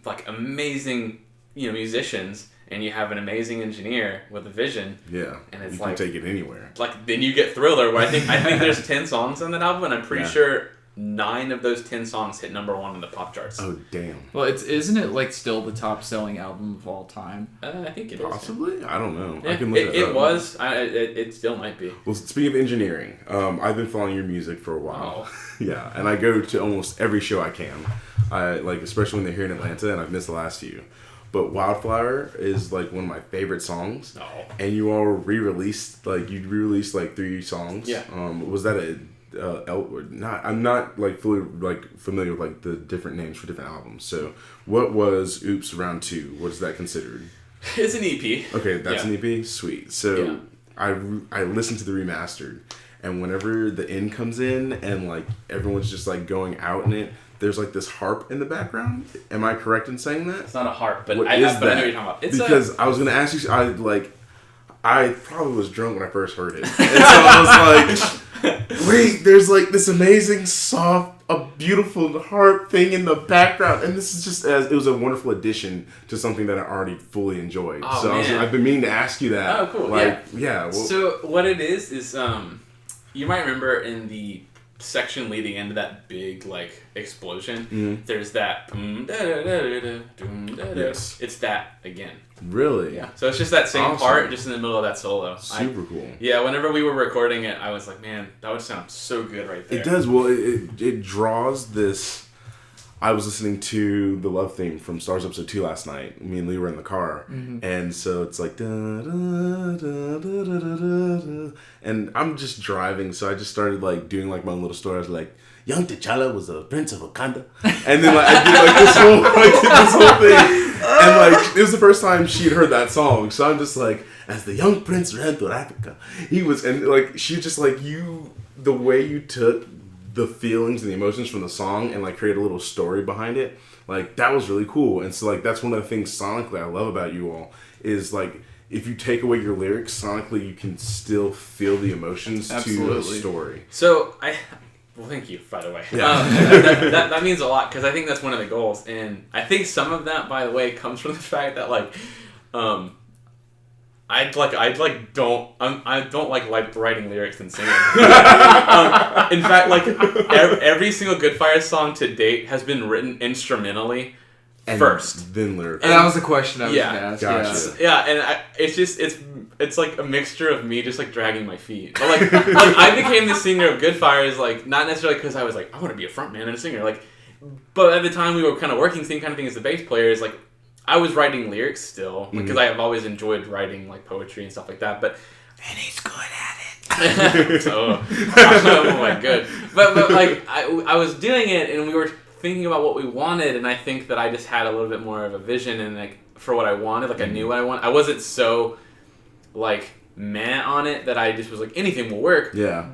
like amazing, musicians and you have an amazing engineer with a vision. Yeah. And it's you can take it anywhere. Like then you get Thriller, where I think there's 10 songs on that album, and I'm pretty sure 9 of those 10 songs hit #1 on the pop charts. Oh damn! Well, isn't it like still the top selling album of all time? I think it possibly. Is. I don't know. Yeah, I can look it up. It was. It still might be. Well, speaking of engineering, I've been following your music for a while. Yeah, and I go to almost every show I can. Especially when they're here in Atlanta, and I've missed the last few. But Wildflower is like one of my favorite songs. Oh. And you all re-released 3 songs. Yeah. Was that I'm not like fully like familiar with like the different names for different albums. So what was Oops Round 2? What is that considered? It's an EP. Okay, that's an EP? Sweet. So I listened to the remastered, and whenever the end comes in and like everyone's just like going out in it, there's like this harp in the background. Am I correct in saying that? It's not a harp, but what I is know that? what you're talking about. Because I was gonna ask you. I probably was drunk when I first heard it, and so I was like, "Wait, there's like this amazing, soft, a beautiful harp thing in the background," and this is just it was a wonderful addition to something that I already fully enjoyed. Oh, so man. I've been meaning to ask you that. Oh, cool. Yeah. So what it is you might remember in the section leading into that big like explosion, there's that. Yes. It's that again. Really? Yeah. So it's just that same part, just in the middle of that solo. Super cool. Yeah. Whenever we were recording it, I was like, man, that would sound so good right there. It does. Well, it draws this. I was listening to the love theme from Stars Episode 2 last night. Me and Lee were in the car. And so it's like... Da, da, da, da, da, da, da. And I'm just driving, so I just started like doing like my own little story. I was like, young T'Challa was a prince of Wakanda. And then like I did like this whole thing. And like it was the first time she had heard that song. So I'm just like, as the young prince ran through Africa, he was... And like she just like the way you took the feelings and the emotions from the song and like create a little story behind it, like that was really cool. And so like that's one of the things sonically I love about you all is like if you take away your lyrics, sonically you can still feel the emotions to the story. So well, thank you, by the way. Yeah. That means a lot because I think that's one of the goals, and I think some of that, by the way, comes from the fact that like I don't like writing lyrics and singing. In fact, like every single Goodfires song to date has been written instrumentally first, then lyrics. And that was the question I was going to ask. Gotcha. Yeah, and it's like a mixture of me just like dragging my feet. But like I became the singer of Goodfires, like not necessarily because I was like I want to be a front man and a singer, like, but at the time we were kind of working same kind of thing as the bass players, like. I was writing lyrics still because I have always enjoyed writing like poetry and stuff like that. But and he's good at it. oh my good. But like I was doing it and we were thinking about what we wanted, and I think that I just had a little bit more of a vision and like for what I wanted. Like I knew what I wanted. I wasn't so like meh on it that I just was like anything will work. Yeah.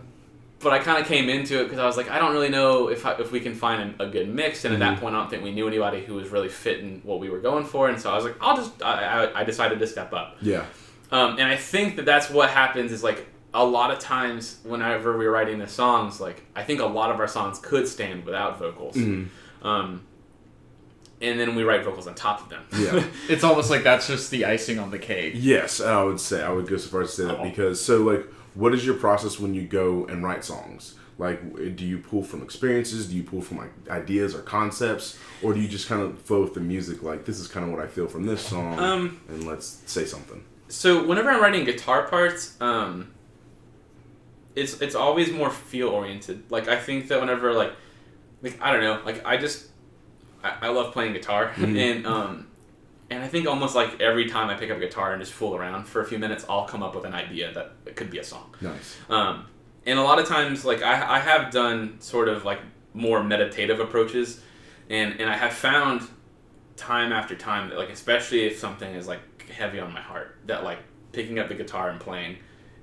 But I kind of came into it because I was like, I don't really know if we can find a good mix. And at that point, I don't think we knew anybody who was really fitting what we were going for. And so I was like, I decided to step up. Yeah. And I think that's what happens is like a lot of times whenever we're writing the songs, like I think a lot of our songs could stand without vocals. And then we write vocals on top of them. Yeah. It's almost like that's just the icing on the cake. Yes, I would go so far as to say that because so like. What is your process when you go and write songs? Like, do you pull from experiences? Do you pull from like ideas or concepts? Or do you just kind of flow with the music? Like, this is kind of what I feel from this song, and let's say something. So whenever I'm writing guitar parts, it's always more feel oriented. Like I think that whenever like I don't know, like I love playing guitar, and I think almost like every time I pick up a guitar and just fool around for a few minutes, I'll come up with an idea that it could be a song. Nice. And a lot of times, like I have done sort of like more meditative approaches, and I have found time after time that like especially if something is like heavy on my heart, that like picking up the guitar and playing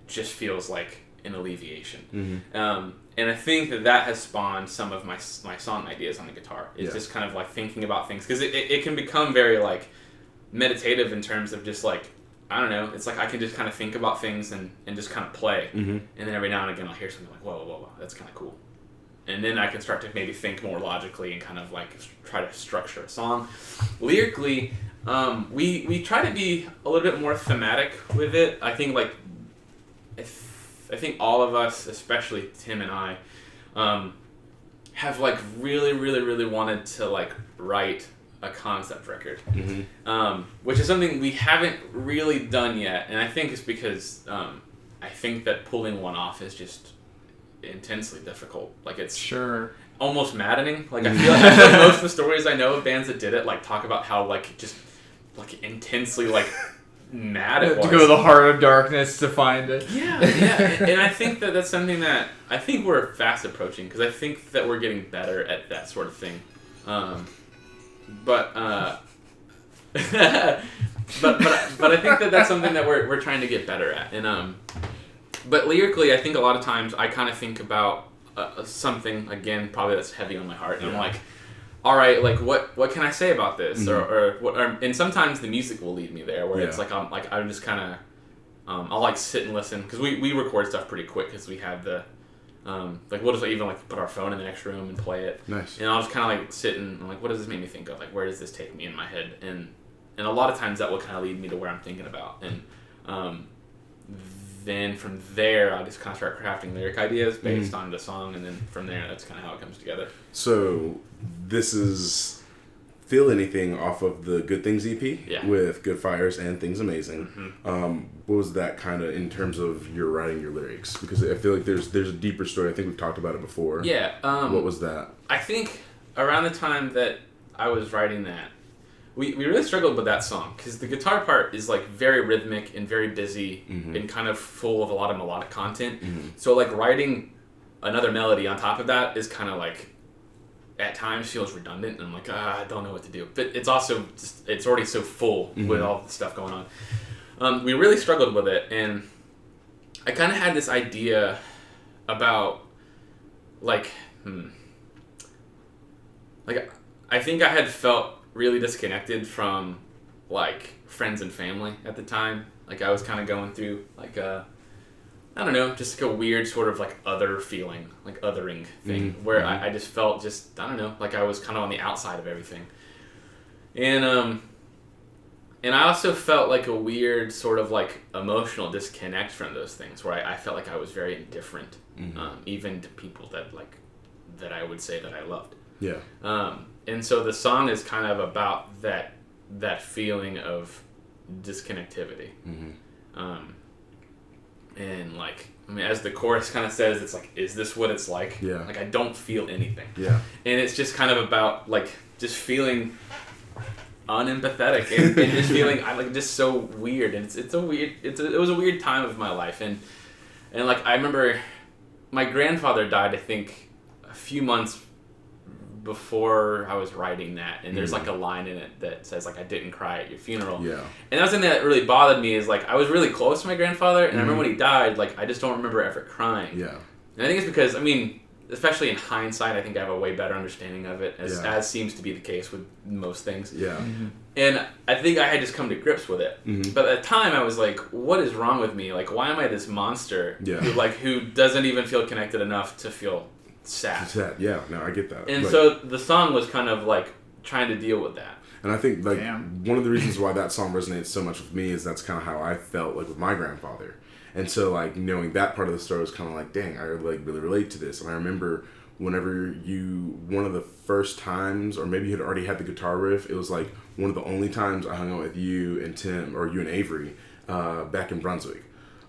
just feels like an alleviation. And I think that has spawned some of my song ideas on the guitar. It's just kind of like thinking about things because it can become very like meditative in terms of just like I don't know, it's like I can just kind of think about things and just kind of play, and then every now and again I'll hear something like whoa, that's kind of cool, and then I can start to maybe think more logically and kind of like try to structure a song. Lyrically, we try to be a little bit more thematic with it. I think like I think all of us, especially Tim and I, have like really wanted to like write a concept record, which is something we haven't really done yet, and I think it's because I think that pulling one off is just intensely difficult. Like it's almost maddening. Like I feel like most of the stories I know of bands that did it like talk about how like just like intensely like mad it was. To go to the heart of darkness to find it. Yeah. And I think that's something that I think we're fast approaching because I think that we're getting better at that sort of thing. But I think that's something that we're trying to get better at. And but lyrically, I think a lot of times I kind of think about something again, probably that's heavy on my heart, and I'm like, all right, like what can I say about this, or and sometimes the music will lead me there, where it's like I'm just kind of I'll like sit and listen, because we record stuff pretty quick, because we have the like we'll just even like put our phone in the next room and play it. Nice. And I'll just kind of like sit and I'm like, what does this make me think of? Like, where does this take me in my head? And a lot of times that will kind of lead me to where I'm thinking about. And then from there, I'll just kind of start crafting lyric ideas based on the song, and then from there, that's kind of how it comes together. So this is Feel Anything off of the Good Things EP with Goodfires and Things Amazing. What was that kind of in terms of your writing your lyrics? Because I feel like there's a deeper story. I think we've talked about it before. Yeah. What was that? I think around the time that I was writing that, we really struggled with that song, because the guitar part is like very rhythmic and very busy and kind of full of a lot of melodic content. So like writing another melody on top of that is kind of like at times feels redundant, and I'm like, I don't know what to do. But it's also just, it's already so full with all the stuff going on. We really struggled with it, and I kind of had this idea about like I think I had felt really disconnected from like friends and family at the time. Like I was kind of going through like I don't know, just like a weird sort of like other feeling, like othering thing, where I just felt just, I don't know, like I was kind of on the outside of everything. And I also felt like a weird sort of like emotional disconnect from those things, where I felt like I was very indifferent, even to people that I would say that I loved. Yeah. And so the song is kind of about that feeling of disconnectivity. And like, I mean, as the chorus kind of says, it's like, is this what it's like? Yeah. Like I don't feel anything. Yeah. And it's just kind of about like just feeling unempathetic and just feeling like just so weird. And it was a weird time of my life. And like I remember my grandfather died, I think, a few months before I was writing that, and there's like a line in it that says like, I didn't cry at your funeral. Yeah. And that was something that really bothered me, is like I was really close to my grandfather, and I remember when he died, like I just don't remember ever crying. Yeah. And I think it's because, I mean, especially in hindsight, I think I have a way better understanding of it, as seems to be the case with most things. Yeah. And I think I had just come to grips with it. But at the time I was like, what is wrong with me? Like, why am I this monster who doesn't even feel connected enough to feel sad? Yeah, no, I get that. And so the song was kind of like trying to deal with that. And I think like one of the reasons why that song resonates so much with me is that's kind of how I felt like with my grandfather. And so like knowing that part of the story was kind of like, dang, I like really relate to this. And I remember whenever one of the first times, or maybe you had already had the guitar riff, it was like one of the only times I hung out with you and Tim, or you and Avery, back in Brunswick.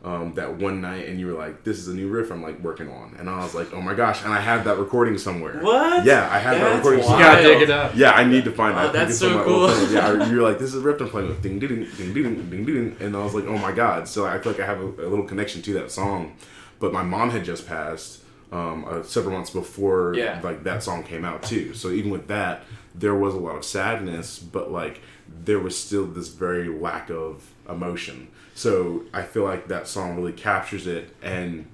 That one night, and you were like, this is a new riff I'm like working on, and I was like, oh my gosh, and I have that recording somewhere. What? Yeah, I have that recording. You gotta dig it up. Yeah, I need to find that. Oh, that's so cool. Yeah, you were like, this is a riff I'm playing with, ding ding ding ding ding ding, and I was like, oh my god. So I feel like I have a little connection to that song, but my mom had just passed several months before like that song came out too. So even with that, there was a lot of sadness, but like there was still this very lack of emotion. So I feel like that song really captures it. And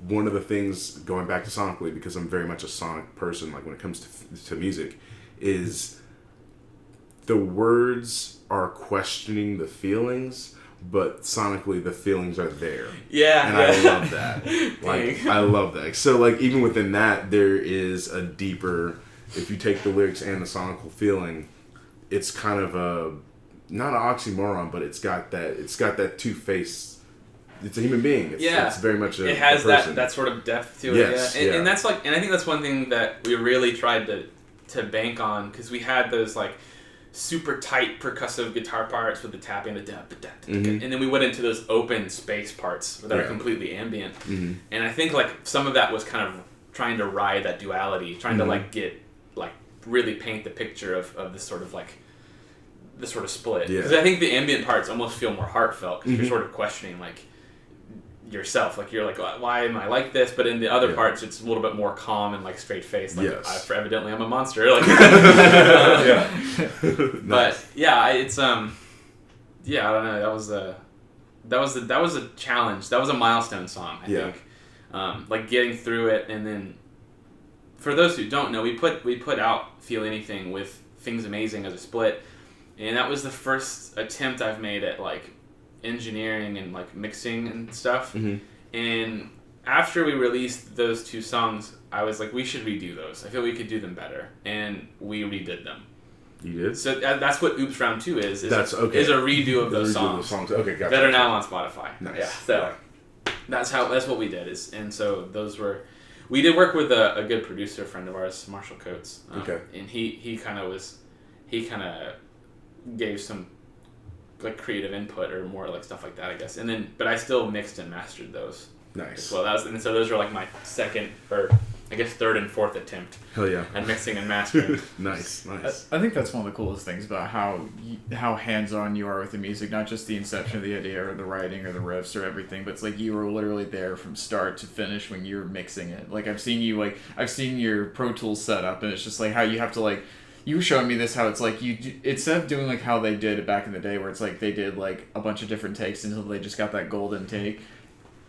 one of the things, going back to sonically, because I'm very much a sonic person, like when it comes to music, is the words are questioning the feelings, but sonically the feelings are there. Yeah. And I love that. Like, I love that. So like even within that, there is a deeper, if you take the lyrics and the sonical feeling, it's kind of not an oxymoron, but it's got that two-faced. It's a human being. It's very much a. It has person. that sort of depth to it. Yeah. And that's like, and I think that's one thing that we really tried to bank on, because we had those like super tight percussive guitar parts with the tapping, and then we went into those open space parts that are completely ambient. And I think like some of that was kind of trying to ride that duality, trying to like get like really paint the picture of this sort of like. This sort of split, because I think the ambient parts almost feel more heartfelt, because you're sort of questioning like yourself, like you're like, why am I like this? But in the other parts, it's a little bit more calm and like straight faced. Like evidently I'm a monster. Like, but yeah, it's I don't know. That was a challenge. That was a milestone song. I think, like getting through it, and then for those who don't know, we put out Feel Anything with Things Amazing as a split, and that was the first attempt I've made at like engineering and like mixing and stuff. Mm-hmm. And after we released those 2 songs, I was like, we should redo those. I feel we could do them better, and we redid them. You did? So that's what Oops Round 2 is. Is a redo of those songs. Okay, gotcha. That are now on Spotify. Nice. Yeah. So that's what we did. And so those were. We did work with a good producer friend of ours, Marshall Coates. Okay. And he kind of gave some like creative input or more like stuff like that, I guess. And then, but I still mixed and mastered those. Nice. As well, and so those are like my second, or I guess third and fourth attempt. Hell yeah. At mixing and mastering. Nice. I think that's one of the coolest things about how hands-on you are with the music, not just the inception of the idea or the writing or the riffs or everything, but it's like you were literally there from start to finish when you were mixing it. Like I've seen your Pro Tools setup, and it's just like how you have to like. You were showing me this, how it's like instead of doing like how they did it back in the day, where it's like they did like a bunch of different takes until they just got that golden take.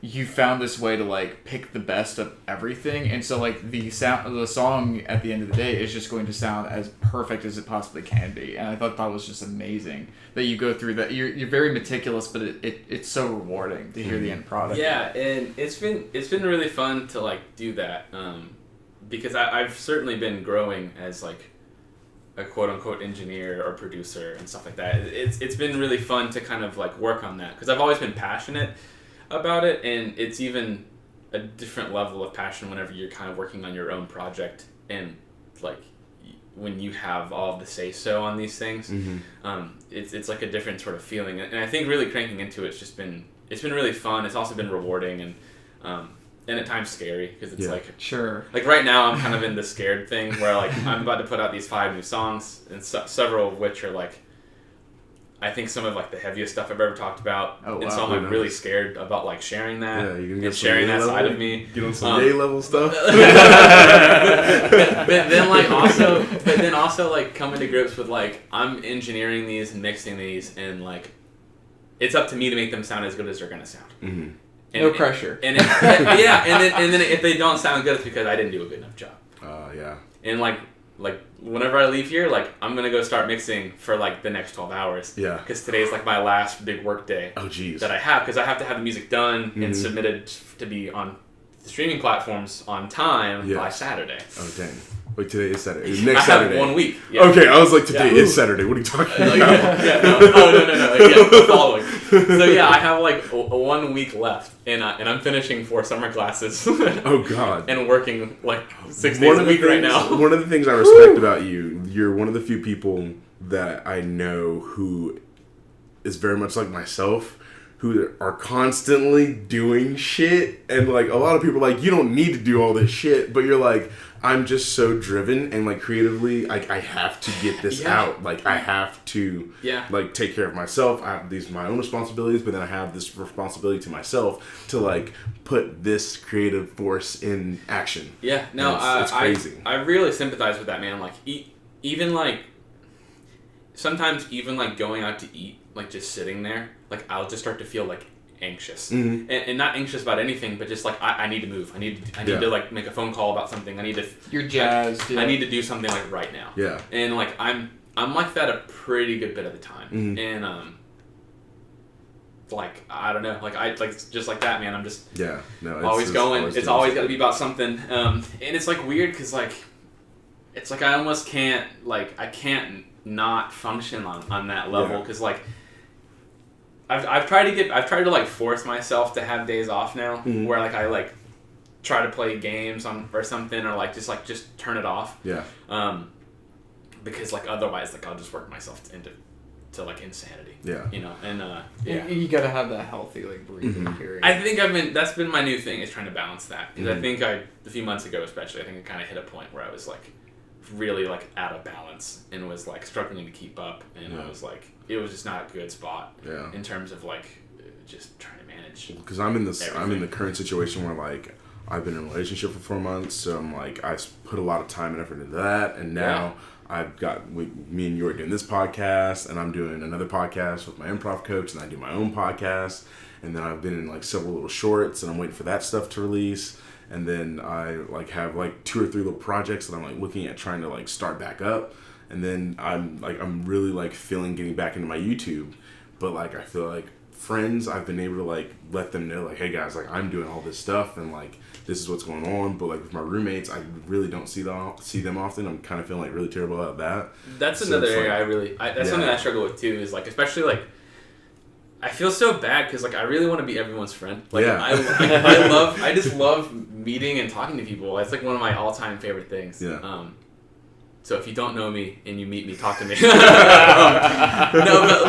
You found this way to like pick the best of everything, and so like the song at the end of the day is just going to sound as perfect as it possibly can be. And I thought that was just amazing that you go through that. You're very meticulous, but it's so rewarding to hear the end product. Yeah, and it's been really fun to like do that because I've certainly been growing as like a quote unquote engineer or producer and stuff like that. It's been really fun to kind of like work on that because I've always been passionate about it, and it's even a different level of passion whenever you're kind of working on your own project and like when you have all the say so on these things. Mm-hmm. It's like a different sort of feeling, and I think really cranking into it's been really fun. It's also been rewarding and at times scary because it's like sure, like right now I'm kind of in the scared thing where like I'm about to put out these 5 new songs, and several of which are like I think some of like the heaviest stuff I've ever talked about. Oh, and so I'm like really scared about like sharing that. Yeah, you're gonna get sharing that side of me. Get on some yay level stuff. but then also like coming to grips with like I'm engineering these and mixing these, and like it's up to me to make them sound as good as they're gonna sound. Mm-hmm. No pressure. And then if they don't sound good, it's because I didn't do a good enough job. Yeah. And like whenever I leave here, like I'm gonna go start mixing for like the next 12 hours. Yeah. Because today's like my last big work day. Oh geez. That I have, because I have to have the music done and submitted to be on the streaming platforms on time by Saturday. Oh dang. Wait, today is Saturday. Next I Saturday. have 1 week. Yeah. Okay, I was like, today is Saturday. What are you talking about? No. The following. So yeah, I have like 1 week left, and I'm finishing 4 summer classes. Oh God. And working like 6 days a week right now. One of the things I respect about you're one of the few people that I know who is very much like myself, who are constantly doing shit, and like a lot of people are like, you don't need to do all this shit, but you're like, I'm just so driven and like creatively, like I have to get this out. Like I have to like take care of myself. I have these my own responsibilities, but then I have this responsibility to myself to like put this creative force in action. Yeah, no, it's crazy. I really sympathize with that, man. Like even like sometimes even like going out to eat, like just sitting there, like I'll just start to feel like anxious, and not anxious about anything, but just like I need to move. I need to like make a phone call about something. I need to. You're jazzed. I need to do something like right now. Yeah. And like I'm like that a pretty good bit of the time, and like I don't know, like I like just like that, man. I'm just always going. It's always got to be about something, and it's like weird because like it's like I almost can't I can't not function on that level because like. I've tried to like force myself to have days off now where like I like try to play games or something or like just turn it off. Yeah. Because like otherwise like I'll just work myself into like insanity. Yeah. You know, and you gotta have that healthy like breathing period. I think that's been my new thing is trying to balance that because I think a few months ago especially I think I kind of hit a point where I was like really like out of balance and was like struggling to keep up, and I was like it was just not a good spot in terms of like just trying to manage. Because I'm in the current situation where like I've been in a relationship for 4 months, so I'm like I put a lot of time and effort into that, and now I've got me and you are doing this podcast, and I'm doing another podcast with my improv coach, and I do my own podcast, and then I've been in like several little shorts, and I'm waiting for that stuff to release. And then I like have like 2 or 3 little projects that I'm like looking at trying to like start back up. And then I'm really like feeling getting back into my YouTube, but like I feel like friends, I've been able to like let them know like, hey guys, like I'm doing all this stuff and like this is what's going on. But like with my roommates, I really don't see them often. I'm kind of feeling like really terrible about that. That's another area like, that's something I struggle with too. Is like especially like I feel so bad because like I really want to be everyone's friend. Like I just love meeting and talking to people. It's like one of my all-time favorite things. Yeah. So if you don't know me and you meet me, talk to me. No,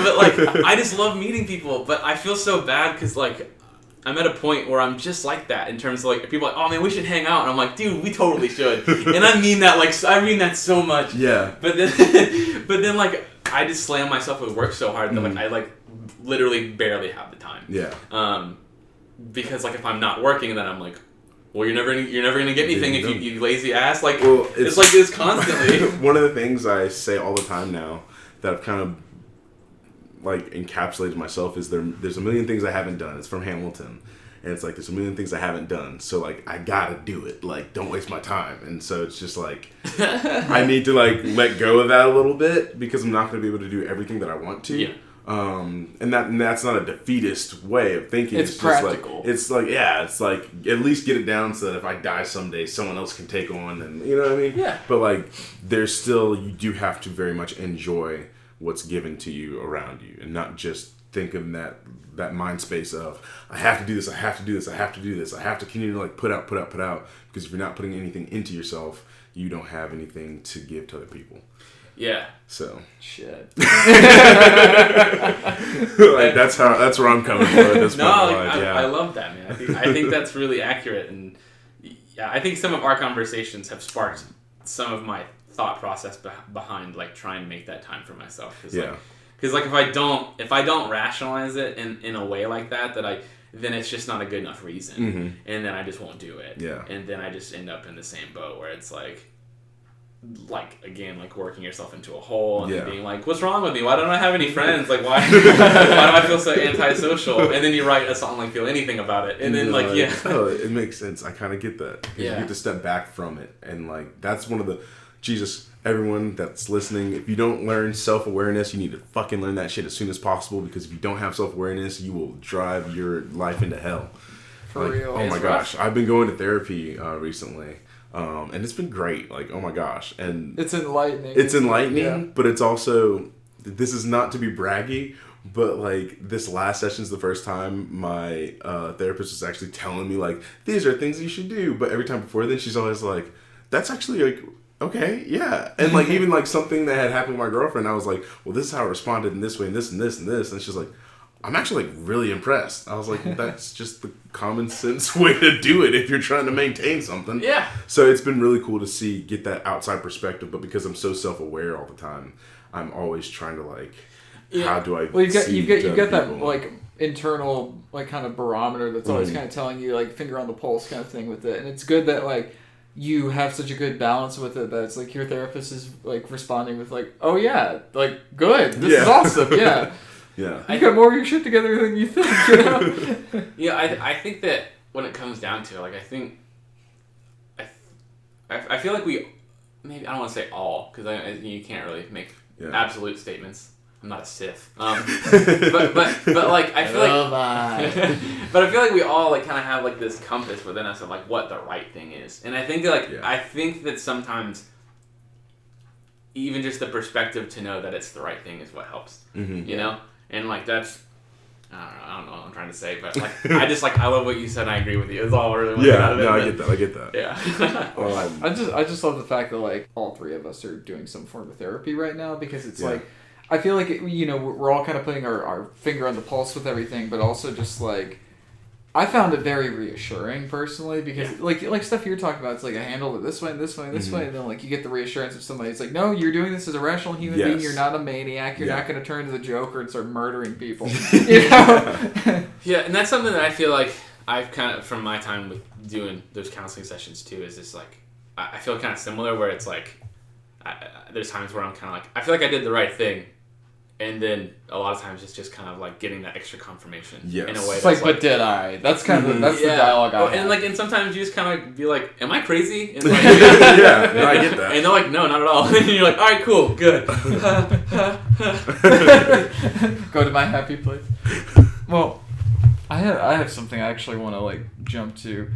but like I just love meeting people. But I feel so bad because like I'm at a point where I'm just like that in terms of like people are like, oh man, we should hang out, and I'm like, dude, we totally should. And I mean that like I mean that so much. Yeah. But then like I just slam myself with work so hard that like I like literally barely have the time. Yeah. Because like if I'm not working, then I'm like, well, you're never gonna get anything if you lazy ass. Like it's like this constantly. One of the things I say all the time now that I've kind of like encapsulated myself is there's a million things I haven't done. It's from Hamilton, and it's like there's a million things I haven't done. So like I gotta do it. Like don't waste my time. And so it's just like I need to like let go of that a little bit because I'm not gonna be able to do everything that I want to. Yeah. And that's not a defeatist way of thinking. It's practical. Just like, it's like at least get it down so that if I die someday, someone else can take on, and you know what I mean? Yeah. But like, you do have to very much enjoy what's given to you around you, and not just think of that mind space of I have to do this, I have to do this, I have to do this, I have to continue to like put out. Because if you're not putting anything into yourself, you don't have anything to give to other people. Yeah. So shit. Like that's where I'm coming from at this point. I love that, man. I think that's really accurate, and yeah, I think some of our conversations have sparked some of my thought process behind like trying to make that time for myself. Because like if I don't rationalize it in a way like that then it's just not a good enough reason, and then I just won't do it. Yeah. And then I just end up in the same boat where it's like again, like working yourself into a hole and being like, what's wrong with me? Why don't I have any friends? Like, why do I feel so antisocial? And then you write a song like Feel Anything about it. And then it makes sense. I kind of get that. Yeah. You get to step back from it. And like, that's one of the, everyone that's listening, if you don't learn self-awareness, you need to fucking learn that shit as soon as possible, because if you don't have self-awareness, you will drive your life into hell. For real. Oh my gosh. I've been going to therapy recently. And it's been great. Like, oh my gosh. And it's enlightening. Yeah. But it's also, this is not to be braggy, but like this last session is the first time my therapist was actually telling me like, these are things you should do. But every time before then, she's always like, that's actually like, okay, yeah. And like even like something that had happened with my girlfriend, I was like, well, this is how I responded in this way and this and this and this. And she's like, I'm actually like really impressed. I was like, that's just the common sense way to do it if you're trying to maintain something. Yeah. So it's been really cool to get that outside perspective, but because I'm so self-aware all the time, I'm always trying to like, how do I? Well, you've got that like internal like kind of barometer that's always kind of telling you like finger on the pulse kind of thing with it, and it's good that like you have such a good balance with it that it's like your therapist is like responding with like, oh yeah, like good, this is awesome, yeah. Yeah, you got more of your shit together than you think, you know? Yeah, I think that when it comes down to it, like I feel like we, maybe I don't want to say all, because you can't really make absolute statements. I'm not a Sith. But like I feel like, but I feel like we all like kind of have like this compass within us of like what the right thing is, and I think I think that sometimes even just the perspective to know that it's the right thing is what helps. You know. And like that's, I don't know what I'm trying to say, but like I love what you said. And I agree with you. It's all really out of it. I get that. Yeah. I just love the fact that like all three of us are doing some form of therapy right now, because it's like I feel like we're all kind of putting our finger on the pulse with everything, but also just like I found it very reassuring personally, because like stuff you're talking about, it's like I handled it this way and this way and this way, and then like you get the reassurance of somebody. It's like, no, you're doing this as a rational human being. You're not a maniac. You're not going to turn to the Joker and start murdering people. You know? Yeah, and that's something that I feel like I've kind of from my time with doing those counseling sessions too. Is just like I feel kind of similar, where it's like there's times where I'm kind of like I feel like I did the right thing, And then a lot of times it's just kind of like getting that extra confirmation in a way. It's like, but did I? That's kind of the dialogue I have. And sometimes you just kind of be like, am I crazy? And like, yeah, no, I get that. And they're like, no, not at all. And you're like, all right, cool, good. Go to my happy place. Well, I have something I actually want to like jump to.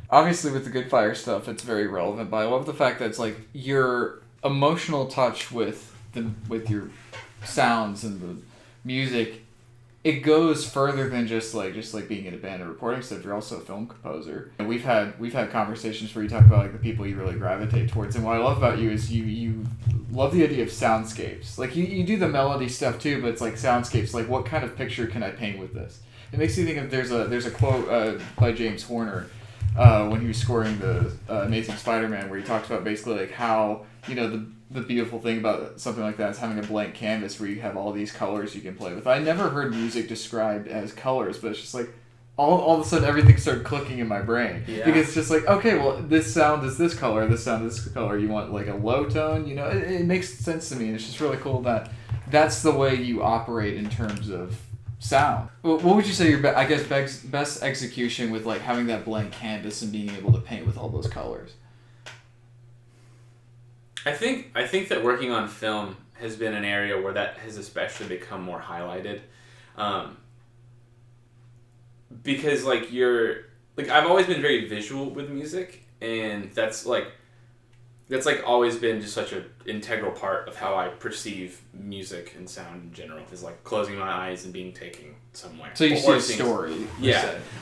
Obviously, with the Goodfire stuff, it's very relevant. But I love the fact that it's like your emotional touch with your sounds and the music. It goes further than just like being in a band and recording stuff. You're also a film composer, and we've had conversations where you talk about like the people you really gravitate towards. And what I love about you is you love the idea of soundscapes. Like you do the melody stuff too, but it's like soundscapes. Like what kind of picture can I paint with this? It makes you think of there's a quote by James Horner when he was scoring the Amazing Spider-Man, where he talks about basically like how the beautiful thing about something like that is having a blank canvas where you have all these colors you can play with. I never heard music described as colors, but it's just like all of a sudden everything started clicking in my brain. Yeah. Because it's just like, okay, well, this sound is this color, this sound is this color. You want like a low tone, it makes sense to me. And it's just really cool that that's the way you operate in terms of sound. What would you say your best execution with like having that blank canvas and being able to paint with all those colors? I think that working on film has been an area where that has especially become more highlighted, because I've always been very visual with music, and that's always been just such an integral part of how I perceive music and sound in general. Is like closing my eyes and being taken somewhere. So you see a story,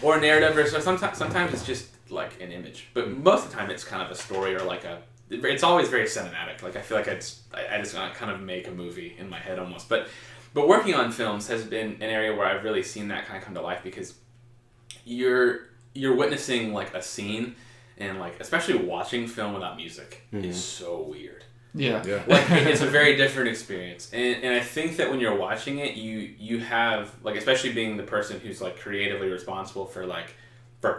or a narrative, or sometimes it's just like an image, but most of the time it's kind of a story or like it's always very cinematic. Like I feel like I just kind of make a movie in my head almost. But working on films has been an area where I've really seen that kind of come to life, because you're witnessing like a scene, and like especially watching film without music is so weird. Yeah. Like it's a very different experience, and I think that when you're watching it, you have like, especially being the person who's like creatively responsible for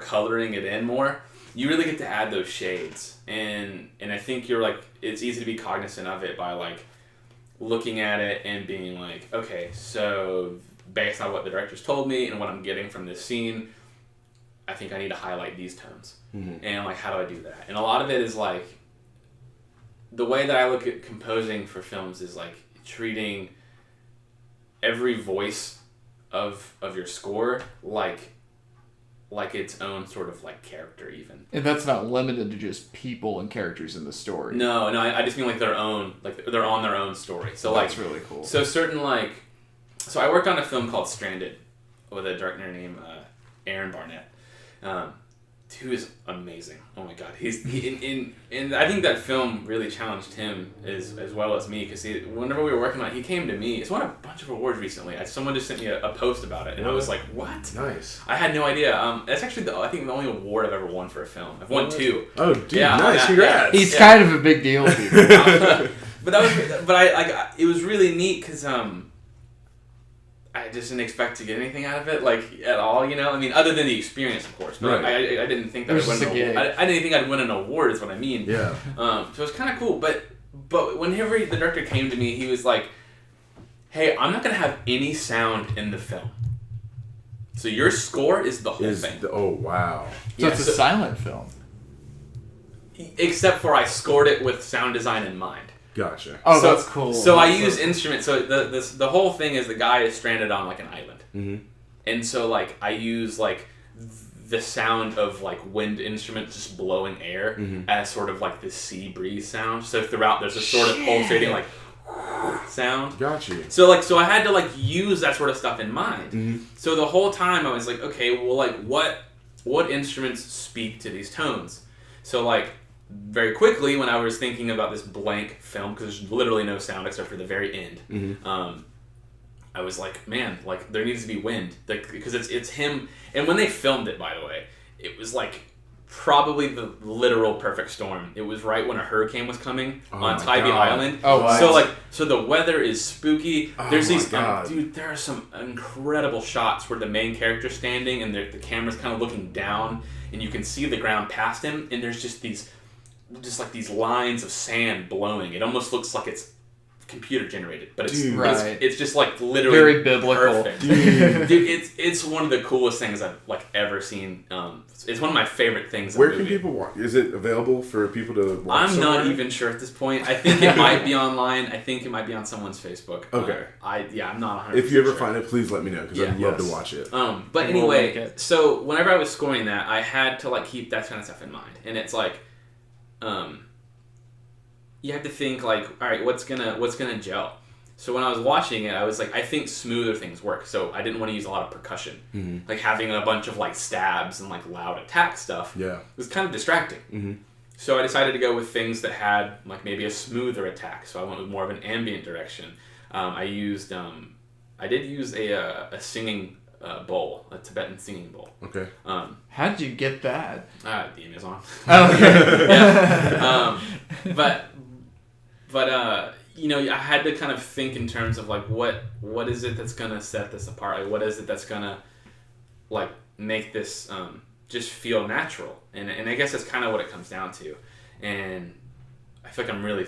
coloring it in more. You really get to add those shades, and I think you're like, it's easy to be cognizant of it by like looking at it and being like, okay, so based on what the director's told me and what I'm getting from this scene, I think I need to highlight these tones. And like, how do I do that? And a lot of it is like, the way that I look at composing for films is like treating every voice of your score like its own sort of like character even. And that's not limited to just people and characters in the story. No, I just mean like their own, like they're on their own story. So that's really cool. So so I worked on a film called Stranded with a director named Aaron Barnett, who is amazing. Oh my god, and I think that film really challenged him as well as me, because whenever we were working on it, he came to me. It's won a bunch of awards recently. Someone just sent me a post about it, and I was like, what? Nice. I had no idea. That's actually I think the only award I've ever won for a film. I've won 2. Oh, dude, nice. Congrats. He's kind of a big deal, dude. It was really neat because I just didn't expect to get anything out of it, like, at all, I mean, other than the experience, of course. But I didn't think that I didn't think I'd win an award, is what I mean. Yeah. So it was kind of cool. But whenever the director came to me, he was like, hey, I'm not going to have any sound in the film. So your score is the whole thing. Oh, wow. So it's a silent film. Except for I scored it with sound design in mind. Gotcha. Oh, that's cool. So I use instruments. So the whole thing is the guy is stranded on like an island, and so like I use like the sound of like wind instruments just blowing air as sort of like the sea breeze sound. So throughout there's a sort of pulsating like sound. Gotcha. So I had to like use that sort of stuff in mind. So the whole time I was like, okay, well, like what instruments speak to these tones? So like, very quickly, when I was thinking about this blank film, because there's literally no sound except for the very end, I was like, man, like there needs to be wind, like, because it's him. And when they filmed it, by the way, it was like probably the literal perfect storm. It was right when a hurricane was coming on Tybee Island. Oh, wow. So the weather is spooky. Oh, There's these, dude, there are some incredible shots where the main character's standing and the camera's kind of looking down, and you can see the ground past him, and there's just these lines of sand blowing. It almost looks like it's computer generated, but it's right. it's just like literally very biblical. Perfect. Dude, it's one of the coolest things I've like ever seen. It's one of my favorite things. Where can people watch? Is it available for people to watch? I'm not even sure at this point. I think it might be online. I think it might be on someone's Facebook. Okay. I'm not 100%. If you ever find it, please let me know because I'd love to watch it. But anyway, so whenever I was scoring that, I had to like keep that kind of stuff in mind, and it's like, you have to think like, all right, what's gonna gel? So when I was watching it, I was like, I think smoother things work. So I didn't want to use a lot of percussion, like having a bunch of like stabs and like loud attack stuff. Yeah, was kind of distracting. So I decided to go with things that had like maybe a smoother attack. So I went with more of an ambient direction. I did use a singing bowl, a Tibetan singing bowl. Okay. How'd you get that? The Amazon. Oh, okay. Yeah. But you know, I had to kind of think in terms of like what is it that's gonna set this apart? Like what is it that's gonna like make this just feel natural? And I guess that's kind of what it comes down to. And I feel like I'm really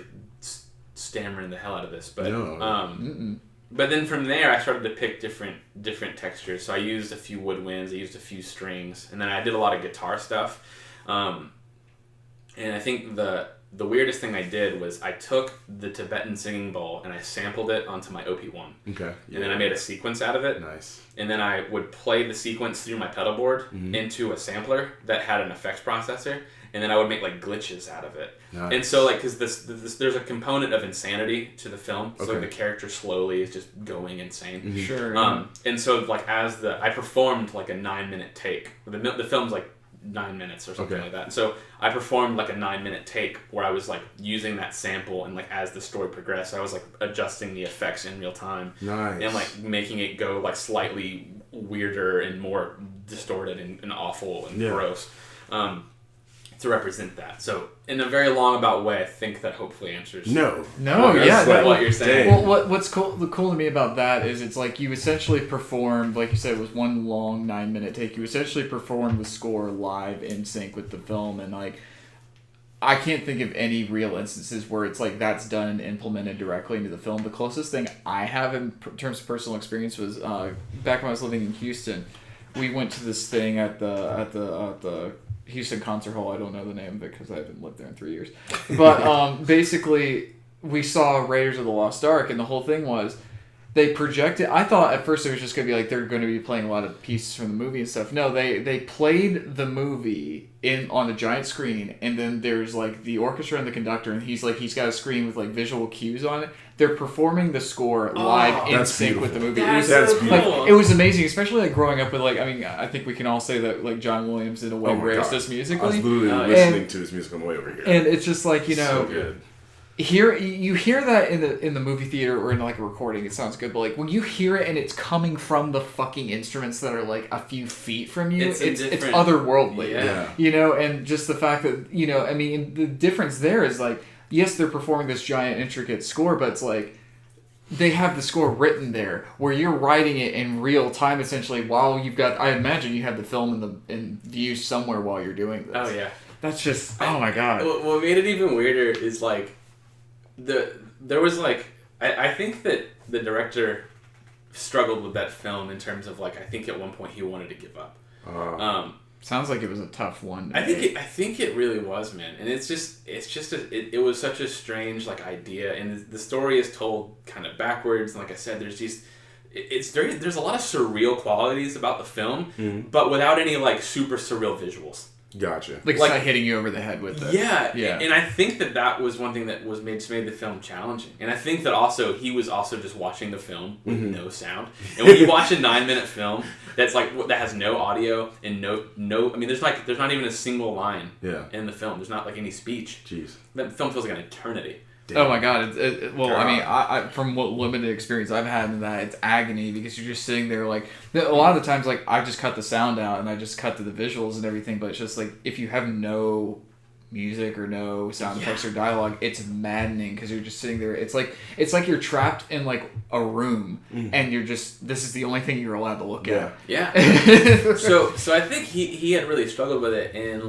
stammering the hell out of this, but but then from there I started to pick different textures. So I used a few woodwinds, I used a few strings, and then I did a lot of guitar stuff. And I think the weirdest thing I did was I took the Tibetan singing bowl and I sampled it onto my OP1. Okay. Yeah. And then I made a sequence out of it. Nice. And then I would play the sequence through my pedal board into a sampler that had an effects processor. And then I would make like glitches out of it. Nice. And so like, cause this there's a component of insanity to the film. So like the character slowly is just going insane. Sure. And so like I performed like a 9-minute take. The film's like 9 minutes or something like that. So I performed like a 9-minute take where I was like using that sample, and like as the story progressed, I was like adjusting the effects in real time. Nice. And like making it go like slightly weirder and more distorted and awful and gross. To represent that. So in a very long about way, I think that hopefully answers what you're saying. Well, what's cool to me about that is it's like you essentially performed, like you said, it was one long 9-minute take. You essentially performed the score live in sync with the film, and like I can't think of any real instances where it's like that's done and implemented directly into the film. The closest thing I have in terms of personal experience was back when I was living in Houston. We went to this thing at the Houston Concert Hall. I don't know the name of it because I haven't lived there in 3 years. But basically, we saw Raiders of the Lost Ark, and the whole thing was they projected. I thought at first it was just going to be like they're going to be playing a lot of pieces from the movie and stuff. No, they played the movie on the giant screen, and then there's like the orchestra and the conductor, and he's got a screen with like visual cues on it. They're performing the score live in sync with the movie. That's beautiful. Like, it was amazing, especially like growing up with like, I mean, I think we can all say that like John Williams in a way raised us musically. I was literally listening to his music on the way over here. And it's just like, you know, so good. You hear that in the movie theater or in like a recording, it sounds good, but like when you hear it and it's coming from the fucking instruments that are like a few feet from you, it's otherworldly. Yeah. You know, and just the fact that, you know, I mean, the difference there is like, yes, they're performing this giant intricate score, but it's like they have the score written there where you're writing it in real time essentially while you've got, I imagine you have the film in view somewhere while you're doing this. Oh yeah. That's just, oh my god. What made it even weirder is like there was like I think that the director struggled with that film in terms of like I think at one point he wanted to give up. Sounds like it was a tough one. I think it really was, man. And it was such a strange like idea, and the story is told kind of backwards. And like I said, there's a lot of surreal qualities about the film, but without any like super surreal visuals. Gotcha. Like it's not hitting you over the head with it. Yeah. And I think that was one thing that made the film challenging. And I think that he was also just watching the film with no sound. And when you watch a 9-minute film that's like that has no audio and no I mean there's not even a single line in the film. There's not like any speech. Jeez. That film feels like an eternity. Damn. Oh my god! I mean, I from what limited experience I've had in that, it's agony because you're just sitting there like a lot of the times like I just cut the sound out and I just cut to the visuals and everything, but it's just like if you have no music or no sound effects or dialogue, it's maddening because you're just sitting there. It's like you're trapped in like a room and you're just this is the only thing you're allowed to look at. Yeah. So I think he had really struggled with it and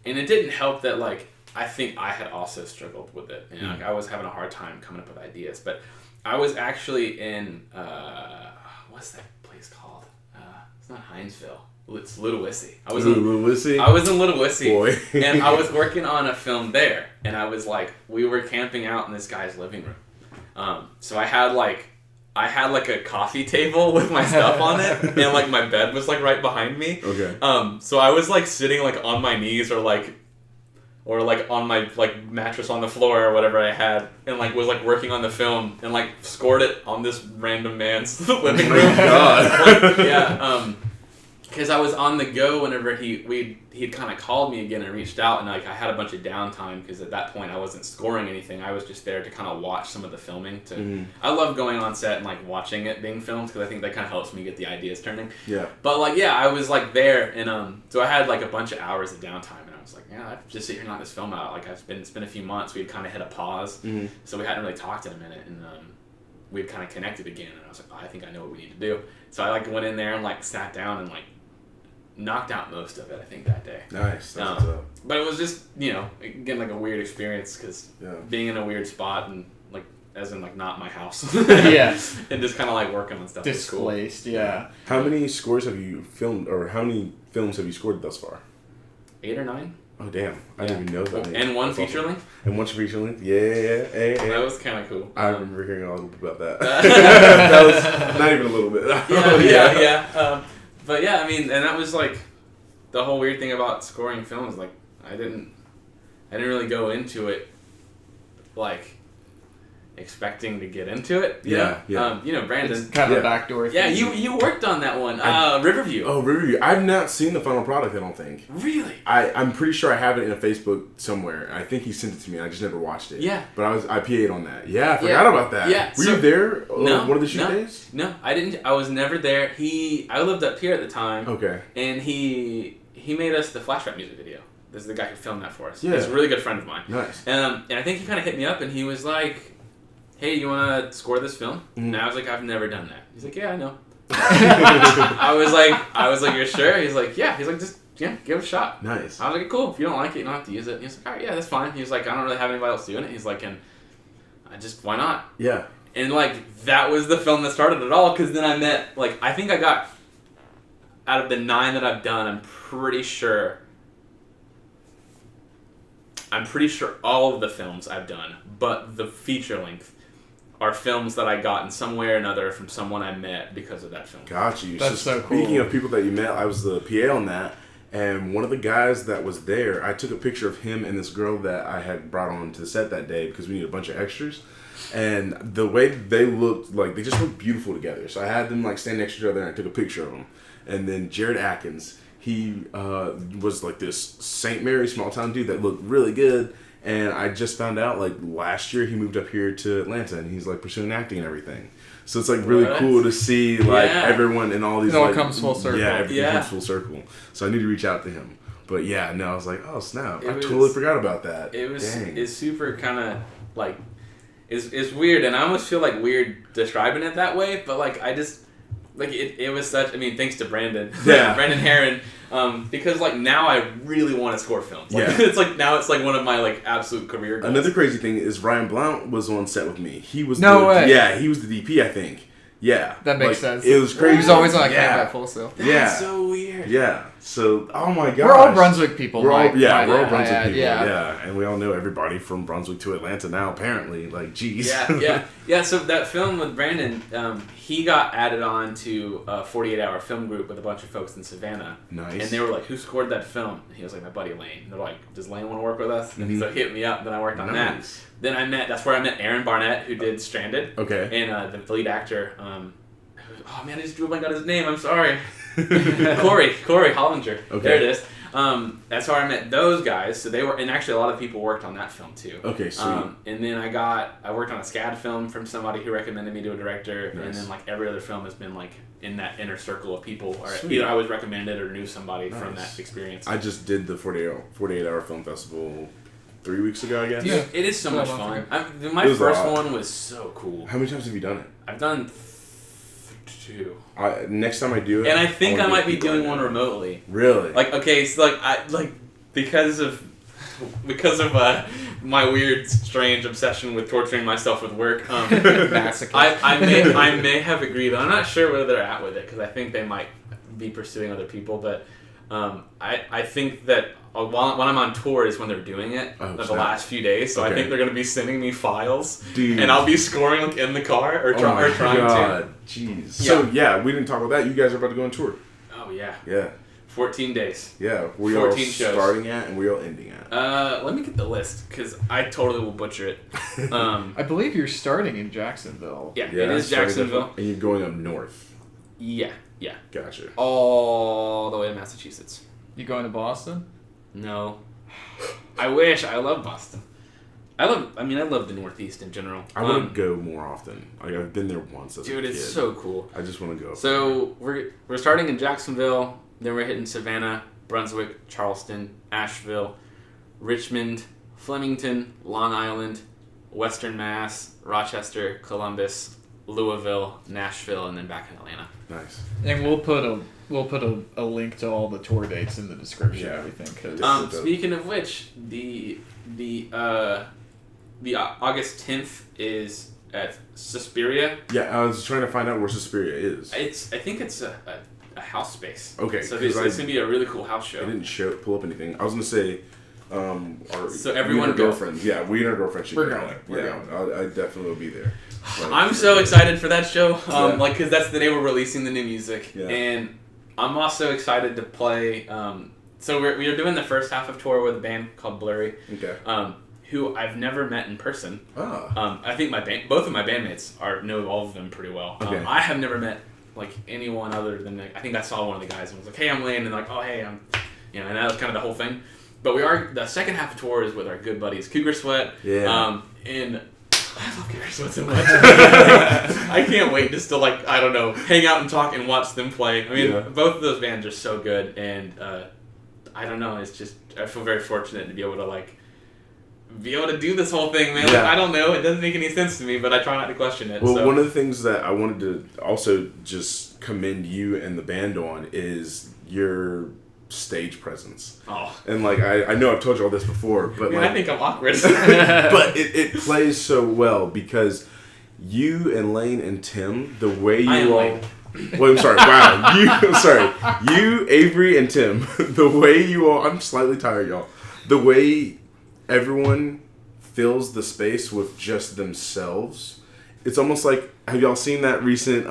it didn't help that like I think I had also struggled with it. And like, I was having a hard time coming up with ideas. But I was actually in, what's that place called? It's not Hinesville. It's Little Wissy. I was in Little Wissy. Boy. And I was working on a film there. And I was like, we were camping out in this guy's living room. So I had like a coffee table with my stuff on it, and like my bed was like right behind me. Okay. So I was like sitting like on my knees or like on my like mattress on the floor or whatever I had, and like was like working on the film and like scored it on this random man's living room. Oh God. Yeah. Because I was on the go whenever he'd kind of called me again and reached out, and like I had a bunch of downtime because at that point I wasn't scoring anything. I was just there to kind of watch some of the filming. I love going on set and like watching it being filmed because I think that kind of helps me get the ideas turning. Yeah. But like I was like there, and so I had like a bunch of hours of downtime, and I was like, yeah, I've just sit here and knock this film out. Like it's been a few months. We'd kind of hit a pause, so we hadn't really talked in a minute, and we'd kind of connected again, and I was like, oh, I think I know what we need to do. So I like went in there and like sat down and like knocked out most of it, I think, that day. Nice. But it was just, again, like a weird experience because being in a weird spot and like, as in like not my house. Yeah. And just kind of like working on stuff. Displaced, yeah. How many scores have you filmed, or how many films have you scored thus far? 8 or 9. Oh, damn. I didn't even know that. And one feature length. And one feature length? Yeah. That was kind of cool. I remember hearing a little bit about that. That was not even a little bit. Yeah. But yeah, I mean, and that was like the whole weird thing about scoring films. Like, I didn't really go into it like expecting to get into it. Yeah. Brandon. It's kind of a backdoor thing. Yeah, you worked on that one. Riverview. Oh, Riverview. I've not seen the final product, I don't think. Really? I'm pretty sure I have it in a Facebook somewhere. I think he sent it to me. I just never watched it. Yeah. But I PA'd on that. Yeah, I forgot about that. Yeah. Were you there no, one of the shoot days? No, I didn't. I was never there. I lived up here at the time. Okay. And he made us the flashback music video. This is the guy who filmed that for us. Yeah. He's a really good friend of mine. Nice. And I think he kind of hit me up and he was like, hey, you want to score this film? And I was like, I've never done that. He's like, yeah, I know. I was like, you're sure? He's like, yeah. He's like, just give it a shot. Nice. I was like, cool. If you don't like it, you don't have to use it. And he's like, all right, yeah, that's fine. He's like, I don't really have anybody else doing it. He's like, and why not? Yeah. And like that was the film that started it all. Because then I met I think I got out of the 9 that I've done. I'm pretty sure all of the films I've done, but the feature length, are films that I got in some way or another from someone I met because of that film. Got you. That's so cool. Speaking of people that you met, I was the PA on that, and one of the guys that was there, I took a picture of him and this girl that I had brought on to the set that day because we needed a bunch of extras. And the way they looked, they just looked beautiful together. So I had them stand next to each other and I took a picture of them. And then Jared Atkins, he was this St. Mary small town dude that looked really good. And I just found out, last year he moved up here to Atlanta and he's, pursuing acting and everything. So it's, really cool to see, everyone in all these, it all comes full circle. Yeah, everything comes full circle. So I need to reach out to him. But, yeah, no, I was like, oh, snap. I totally forgot about that. It's super kind of, it's weird. And I almost feel, weird describing it that way. But, I just, it was such, thanks to Brandon. Yeah. Brandon Herron. Because now I really want to score films. It's now it's one of my absolute career goals. Another crazy thing is Ryan Blount was on set with me. He was way. Yeah, he was the DP, I think. Yeah. That makes sense. It was crazy. He was always on camera at Full Sail. That's so weird. Yeah. So, oh my gosh. We're all Brunswick people. We're all Brunswick people. Yeah. And we all know everybody from Brunswick to Atlanta now, apparently. Geez. Yeah, so that film with Brandon, he got added on to a 48-hour film group with a bunch of folks in Savannah. Nice. And they were like, who scored that film? And he was like, my buddy Lane. And they're like, does Lane want to work with us? And so he hit me up, then I worked on that. Then that's where I met Aaron Barnett, who did Stranded. Okay. And the lead actor, oh man, I just drew a blank on his name. I'm sorry. Corey Hollinger. Okay. There it is. That's how I met those guys. So they were, and actually a lot of people worked on that film too. Okay, sweet. And then I worked on a SCAD film from somebody who recommended me to a director. Nice. And then every other film has been in that inner circle of people, or either I was recommended or knew somebody from that experience. I just did the 48-hour film festival 3 weeks ago, I guess. Yeah, it is so much fun. My first one was so cool. How many times have you done it? I've done 2. Next time I do it, and I think I might be doing one remotely. Really? Okay, so because of because of my weird, strange obsession with torturing myself with work, I may have agreed. I'm not sure where they're at with it because I think they might be pursuing other people, but I think that when I'm on tour is when they're doing it, the last few days. So I think they're going to be sending me files, and I'll be scoring like in the car or trying to. Jeez. So we didn't talk about that. You guys are about to go on tour. Oh yeah. Yeah. 14 days. Yeah. We are starting at and we are ending at. Let me get the list because I totally will butcher it. I believe you're starting in Jacksonville. Yeah, it is Jacksonville. And you're going up north. Yeah. Gotcha. All the way to Massachusetts. You going to Boston? No. I wish. I love Boston. I love the Northeast in general. I want to go more often. Like I've been there once as a kid. Dude, it's so cool. I just want to go. So we're starting in Jacksonville. Then we're hitting Savannah, Brunswick, Charleston, Asheville, Richmond, Flemington, Long Island, Western Mass, Rochester, Columbus, Louisville, Nashville, and then back in Atlanta. Nice. And we'll put a link to all the tour dates in the description and everything. Cause speaking of which, the August 10th is at Suspiria. Yeah, I was trying to find out where Suspiria is. I think it's a house space. Okay. So it's going to be a really cool house show. I didn't pull up anything. I was going to say, so everyone we and our girlfriends. Yeah, we and our girlfriends should go. We're going. I definitely will be there. I'm so excited for that show. Because that's the day we're releasing the new music. Yeah. And I'm also excited to play. So we are doing the first half of tour with a band called Blurry. Okay. Who I've never met in person. Ah. I think both of my bandmates know all of them pretty well. Okay. I have never met anyone other than I think I saw one of the guys and was like, "Hey, I'm Lane," and oh, hey, I'm, and that was kind of the whole thing. But the second half of tour is with our good buddies Cougar Sweat. Yeah. And I love Cougar Sweat so much. I can't wait just to hang out and talk and watch them play. I mean, both of those bands are so good, and I don't know. It's just I feel very fortunate to be able to do this whole thing, man. Yeah. I don't know. It doesn't make any sense to me, but I try not to question it. Well, one of the things that I wanted to also just commend you and the band on is your stage presence. Oh. And I know I've told you all this before, but I think I'm awkward. but it plays so well because you and Lane and Tim, the way you all... Well, I'm sorry. Wow. You, Avery, and Tim, the way you all... I'm slightly tired, y'all. The way everyone fills the space with just themselves. It's almost like... Have y'all seen that recent...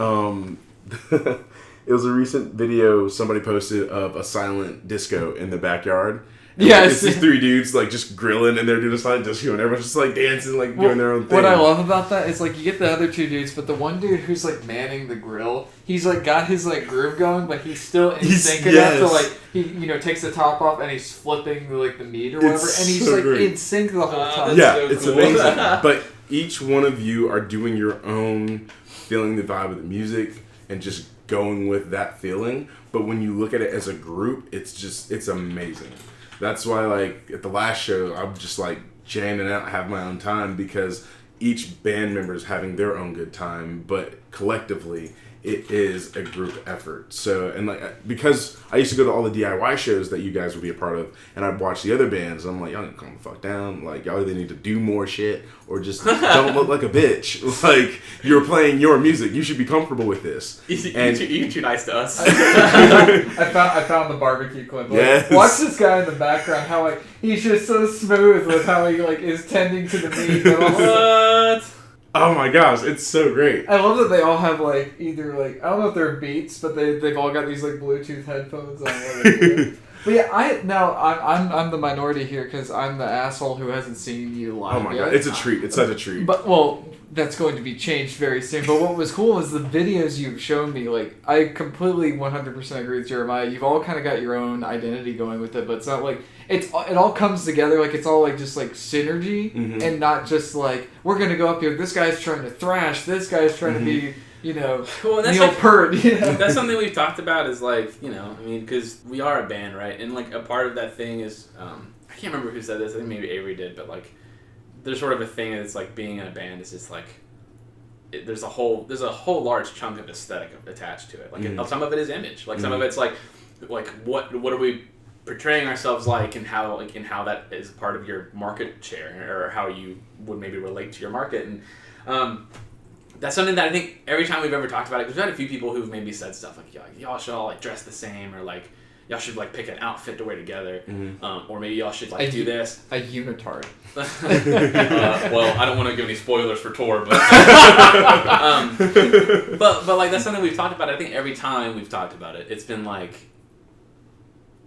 It was a recent video somebody posted of a silent disco in the backyard. Yeah, it's these three dudes just grilling and they're doing a silent disco and everyone's just dancing, doing their own thing. What I love about that is you get the other two dudes, but the one dude who's manning the grill, he's got his groove going, but he's still in sync enough to he takes the top off and he's flipping the meat or whatever, and he's so great. In sync the whole time. Yeah, so it's cool. amazing. But each one of you are doing your own, feeling the vibe of the music and just going with that feeling. But when you look at it as a group, it's amazing. That's why, at the last show, I'm just, jamming out, have my own time, because each band member is having their own good time, but collectively, it is a group effort. So, and because I used to go to all the DIY shows that you guys would be a part of, and I'd watch the other bands, and I'm y'all need to calm the fuck down. Y'all either need to do more shit, or just don't look like a bitch. You're playing your music. You should be comfortable with this. You're too nice to us. I found the barbecue clip. Yes. Watch this guy in the background, how he's just so smooth with how he is tending to the meat. What? Oh my gosh, it's so great. I love that they all have either I don't know if they're Beats, but they've all got these Bluetooth headphones on. But yeah, I'm the minority here because I'm the asshole who hasn't seen you live. Oh my yet. god, it's a treat. It's such a treat. But that's going to be changed very soon. But what was cool is the videos you've shown me. I completely 100% agree with Jeremiah. You've all kind of got your own identity going with it, but it's not it all comes together. It's all just synergy, and not just we're gonna go up here. This guy's trying to thrash. This guy's trying to be. That's Neil Peart. That's something we've talked about is because we are a band, right? And a part of that thing is I can't remember who said this. I think maybe Avery did, but there's sort of a thing that's being in a band is just there's a whole large chunk of aesthetic attached to it. Some of it is image. Some of it's what are we portraying ourselves like, and how that is part of your market share, or how you would maybe relate to your market. And that's something that I think every time we've ever talked about it, we've had a few people who've maybe said stuff like, y'all should all like dress the same, or like y'all should like pick an outfit to wear together, or maybe y'all should like do this. A unitard. Well, I don't want to give any spoilers for tour, but but like that's something we've talked about. I think every time we've talked about it, it's been like,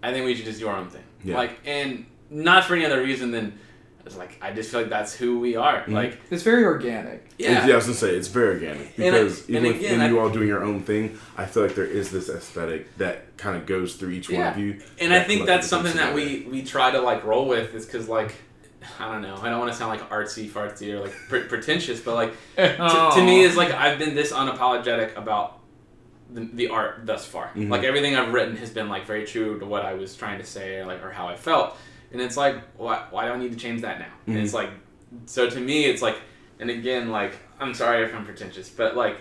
I think we should just do our own thing. Yeah. Like, and not for any other reason than it's like, I just feel like that's who we are. Like, it's very organic. Yeah, I was gonna say it's very organic, because even you all doing your own thing, I feel like there is this aesthetic that kind of goes through each one of you. And I think that's something that we try to like roll with, is because like, I don't know, I don't want to sound like artsy fartsy or like pretentious, but like to me is like, I've been this unapologetic about the art thus far. Like everything I've written has been like very true to what I was trying to say, or how I felt. And it's like, why do I need to change that now? And it's like, so to me, it's like, and again, like, I'm sorry if I'm pretentious, but like,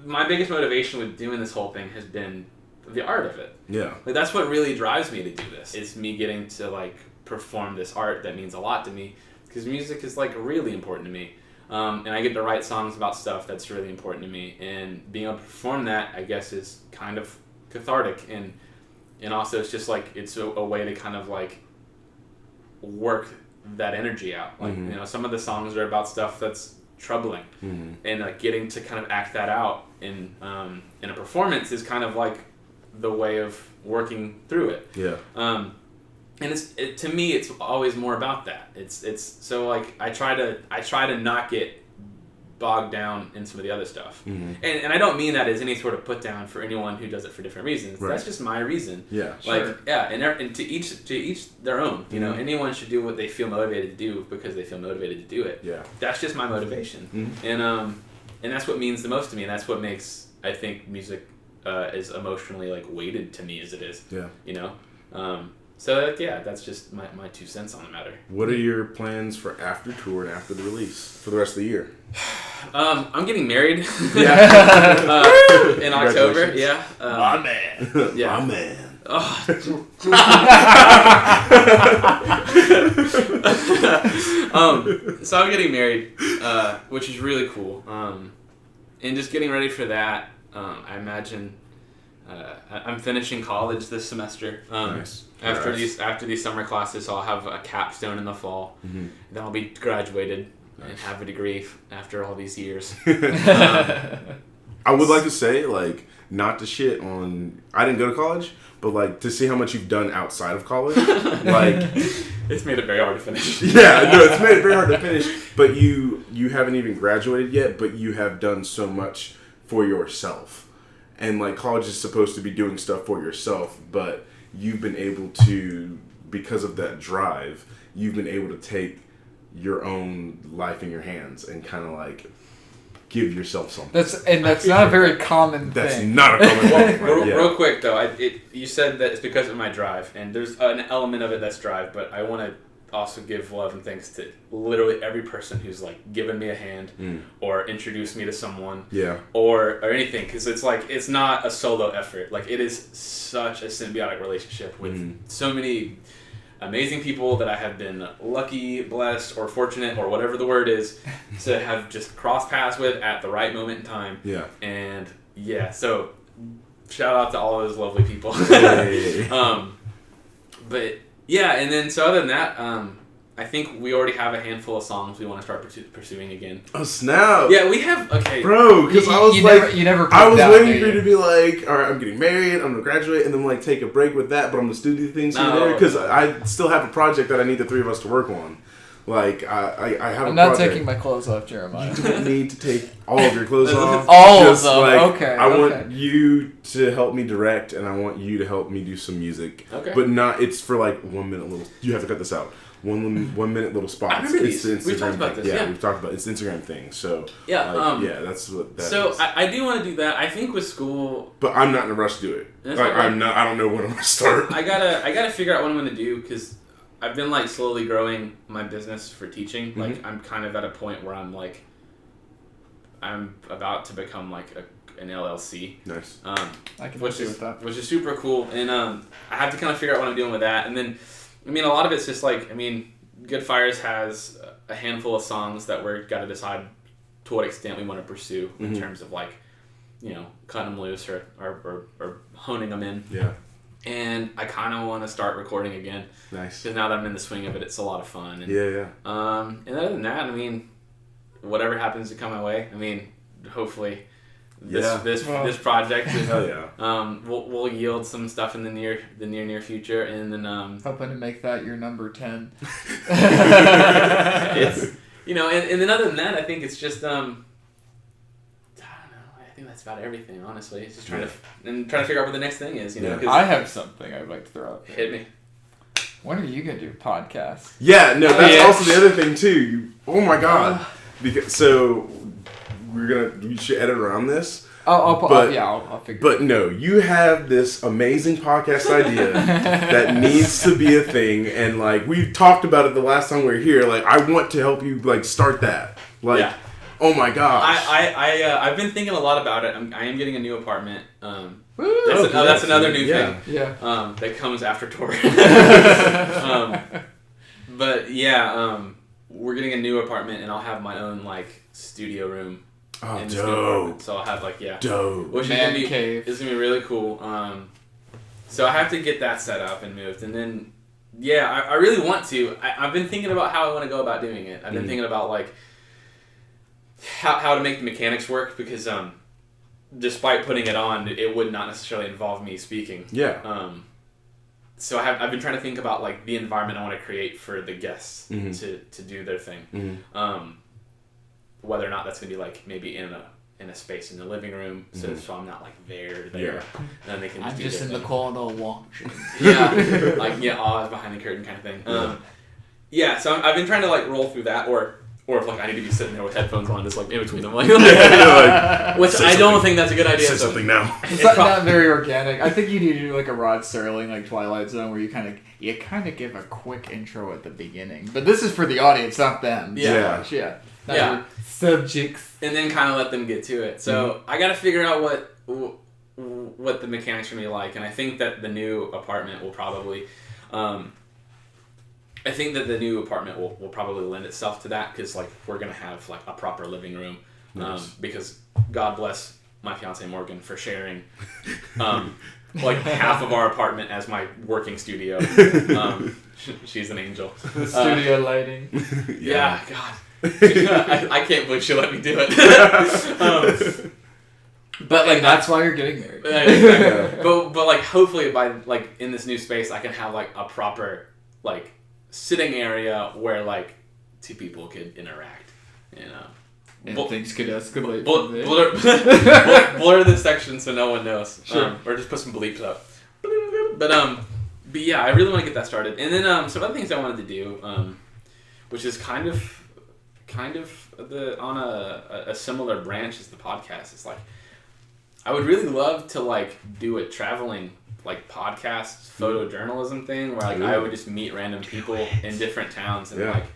my biggest motivation with doing this whole thing has been the art of it. Yeah. Like, that's what really drives me to do this. It's me getting to like perform this art that means a lot to me, because music is like really important to me. And I get to write songs about stuff that's really important to me, and being able to perform that, I guess, is kind of cathartic, and also it's just like, it's a way to kind of like work that energy out. Like, you know, some of the songs are about stuff that's troubling, and like getting to kind of act that out in a performance is kind of like the way of working through it. Yeah. And to me, it's always more about that. It's so like I try to not get bogged down in some of the other stuff, and I don't mean that as any sort of put down for anyone who does it for different reasons. Right. That's just my reason. Yeah, like sure. Yeah, and to each their own. You know, anyone should do what they feel motivated to do because they feel motivated to do it. Yeah, that's just my motivation, and that's what means the most to me, and that's what makes, I think, music as emotionally like weighted to me as it is. Yeah, you know. So yeah, that's just my 2 cents on the matter. What are your plans for after tour and after the release for the rest of the year? I'm getting married. In October. Yeah. My man. Yeah. My man. Oh. So I'm getting married, which is really cool. And just getting ready for that. I imagine I'm finishing college this semester. Nice. After these summer classes, I'll have a capstone in the fall. Then I'll be graduated and have a degree after all these years. I would like to say, like, not to shit on, I didn't go to college, but like to see how much you've done outside of college. Like, it's made it very hard to finish. Yeah, no, it's made it very hard to finish. But you haven't even graduated yet, but you have done so much for yourself. And like, college is supposed to be doing stuff for yourself, but you've been able to, because of that drive, you've been able to take your own life in your hands and kind of like give yourself something. That's not a very common thing. That's not a common thing. Real quick though, you said that it's because of my drive, and there's an element of it that's drive, but I want to also give love and thanks to literally every person who's like given me a hand or introduced me to someone, or anything, because it's like, it's not a solo effort. Like, it is such a symbiotic relationship with so many amazing people that I have been lucky, blessed, or fortunate, or whatever the word is, to have just crossed paths with at the right moment in time. Yeah. And yeah, so shout out to all those lovely people. But yeah, and then so other than that, I think we already have a handful of songs we want to start pursuing again. Oh snap! Yeah, we have. Okay, bro, because I was I was waiting for you to be like, all right, I'm getting married, I'm gonna graduate, and then like take a break with that, but I'm gonna still do things here and there, because I still have a project that I need the three of us to work on. Like, I have. I'm not taking my clothes off, Jeremiah. You don't need to take all of your clothes off. All of them. Like, okay. I want you to help me direct, and I want you to help me do some music. Okay. But not. It's for like 1 minute little. You have to cut this out. 1 minute little spots. I remember these. We've talked about this. Yeah, we've talked about it's Instagram thing. So yeah, like, that's what that so is. I do want to do that. I think with school. But I'm not in a rush to do it. Like, I'm not. I don't know when I'm gonna start. I gotta figure out what I'm gonna do, because I've been like slowly growing my business for teaching. Like, I'm kind of at a point where I'm like, I'm about to become like an LLC. Nice. I can agree with that. Which is super cool. And I have to kind of figure out what I'm doing with that. And then, I mean, a lot of it's just like, I mean, Goodfires has a handful of songs that we're got to decide to what extent we want to pursue in terms of like, you know, cutting them loose or honing them in. Yeah. And I kind of want to start recording again. Nice. Because now that I'm in the swing of it, it's a lot of fun. And, yeah. And other than that, I mean, whatever happens to come my way, I mean, hopefully this project is, will yield some stuff in the near future, and then hoping to make that your number 10. It's, you know, and then other than that, I think it's just I think that's about everything, honestly. It's just trying to figure out what the next thing is, you know. I have something I'd like to throw out there. Hit me. When are you gonna do a podcast? Yeah, no, that's also the other thing too. Oh my god! Because so we should edit around this. I'll figure. But no, you have this amazing podcast idea that needs to be a thing, and like we talked about it the last time we were here. Like I want to help you like start that. Like. Yeah. Oh my gosh! I've been thinking a lot about it. I am getting a new apartment. That's another new thing. Yeah. That comes after tour. But yeah, we're getting a new apartment, and I'll have my own like studio room. Oh, in this new apartment. So I'll have like dope. Which is gonna be really cool. So I have to get that set up and moved, and then I really want to. I've been thinking about how I want to go about doing it. I've been thinking about like. How to make the mechanics work, because despite putting it on, it would not necessarily involve me speaking. Yeah. So I've been trying to think about like the environment I want to create for the guests to do their thing. Whether or not that's gonna be like maybe in a space in the living room, so I'm not like there. Yeah. And then they can I'm just in the corner watching. Like Oz behind the curtain kind of thing. So I've been trying to like roll through that, or if like I need to be sitting there with headphones on, just like in between them, which I don't think that's a good idea. Say something now. It's not very organic. I think you need to do like a Rod Serling, like Twilight Zone, where you kind of give a quick intro at the beginning. But this is for the audience, not them. Yeah. Subjects. And then kind of let them get to it. So I got to figure out what the mechanics are gonna be like, and I think that the new apartment will probably. I think that the new apartment will probably lend itself to that, because like we're gonna have like a proper living room, because God bless my fiance Morgan for sharing like half of our apartment as my working studio. She's an angel. The studio lighting. Yeah, God. I can't believe she let me do it. But like that's why you're getting married. Exactly. But like hopefully by like in this new space I can have like a proper like sitting area where like two people could interact, you know. And things could escalate. Blur this section so no one knows. Sure. Or just put some bleeps up. But yeah, I really want to get that started. And then some other things I wanted to do, which is kind of on a similar branch as the podcast. Is like I would really love to like do a traveling like podcast photojournalism thing where like I would just meet random people in different towns and like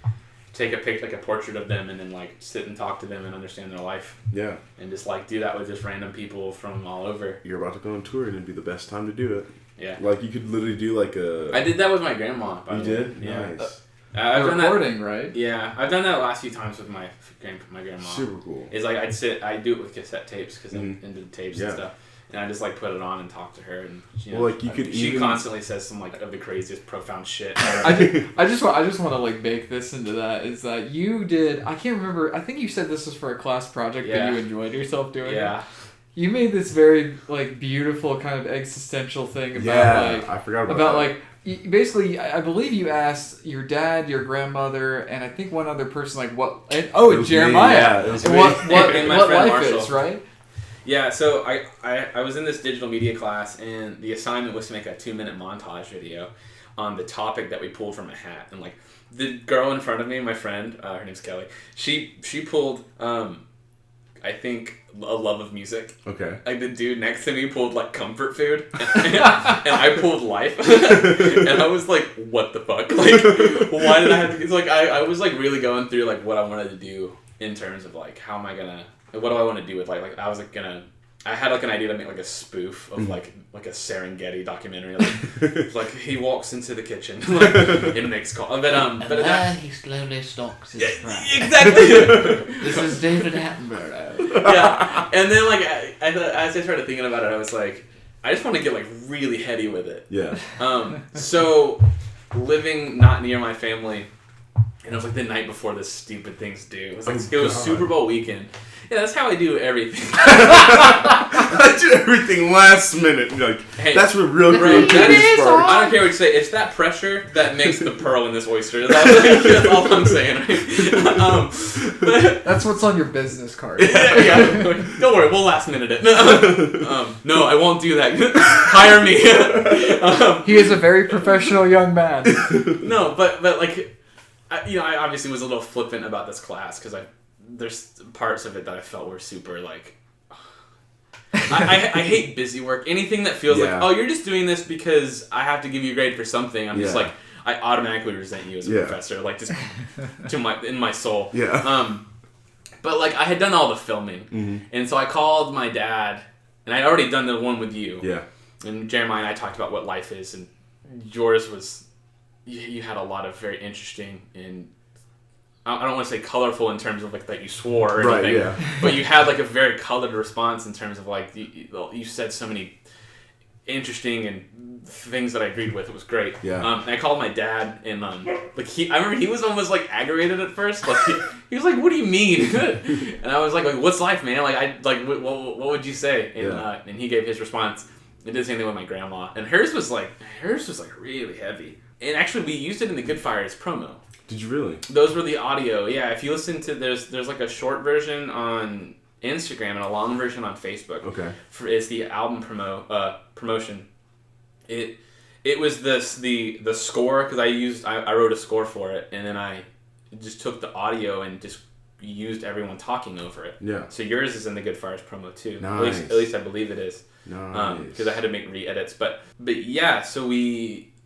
take a pic, like a portrait of them, and then like sit and talk to them and understand their life. Yeah. And just like do that with just random people from all over. You're about to go on tour, and it'd be the best time to do it. Yeah. Like you could literally do like a. I did that with my grandma. You did? Yeah. Nice. I've done recording, that, right? Yeah, I've done that the last few times with my grandma. Super cool. It's like I do it with cassette tapes because I'm into the tapes and stuff. And I just like put it on and talk to her, and you know, like you could. She constantly says some like of the craziest, profound shit. I just want to like bake this into that. Is that you did? I can't remember. I think you said this was for a class project that you enjoyed yourself doing. Yeah. You made this very like beautiful kind of existential thing about like I forgot about that. Like basically I believe you asked your dad, your grandmother, and I think one other person like what. And Jeremiah. It was and me. what and my what friend life Marshall. is, right? Yeah, so I was in this digital media class, and the assignment was to make a 2-minute montage video on the topic that we pulled from a hat. And like the girl in front of me, my friend, her name's Kelly, she pulled I think a love of music. Okay. Like the dude next to me pulled like comfort food, and I pulled life, and I was like, what the fuck? Like, why did I have to? It's like I was like really going through like what I wanted to do in terms of like how am I gonna. What do I want to do with like I was like gonna I had like an idea to make like a spoof of like a Serengeti documentary. Like he walks into the kitchen and makes call. But then he slowly stalks his friend. Exactly. This is David Attenborough. Yeah, and then like as I started thinking about it, I was like, I just want to get like really heady with it. Yeah. So living not near my family, and it was like the night before this stupid thing's due. It was like it was Super Bowl weekend. Yeah, that's how I do everything. I do everything last minute. Like, hey, that's what real creativity sparks. I don't care what you say. It's that pressure that makes the pearl in this oyster. That's all I'm saying. Right? That's what's on your business card. Yeah. Don't worry, we'll last minute it. No, I won't do that. Hire me. He is a very professional young man. No, but like, I obviously was a little flippant about this class because there's parts of it that I felt were super like. I hate busy work. Anything that feels like, oh, you're just doing this because I have to give you a grade for something. I'm just like, I automatically resent you as a professor, like just in my soul. Yeah. But like I had done all the filming, and so I called my dad, and I'd already done the one with you. Yeah. And Jeremiah and I talked about what life is, and yours was, you had a lot of very interesting and. I don't want to say colorful in terms of like that you swore or anything, but you had like a very colored response in terms of like you said so many interesting and things that I agreed with. It was great. Yeah. And I called my dad and like I remember he was almost like aggravated at first. Like he was like, "What do you mean?" And I was like, "What's life, man? What would you say?" And he gave his response. I did the same thing with my grandma, and hers was like really heavy. And actually, we used it in the Goodfires promo. Did you really? Those were the audio. Yeah, if you listen to there's like a short version on Instagram and a long version on Facebook. Okay. It's the album promotion. It was the score because I wrote a score for it, and then I just took the audio and just used everyone talking over it. Yeah. So yours is in the Goodfires promo too. Nice. At least I believe it is. Nice. Because I had to make re-edits, but yeah. So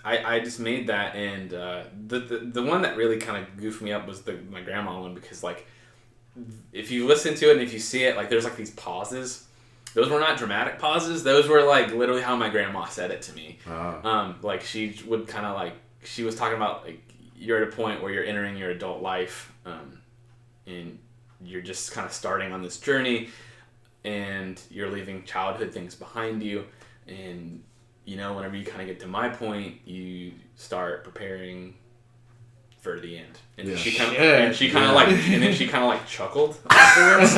I just made that, and the one that really kind of goofed me up was my grandma one, because like if you listen to it and if you see it, like there's like these pauses. Those were not dramatic pauses. Those were like literally how my grandma said it to me. Like she would kind of like, she was talking about like you're at a point where you're entering your adult life, and you're just kind of starting on this journey, and you're leaving childhood things behind you, and you know, whenever you kind of get to my point, you start preparing for the end. And she kind of like chuckled afterwards.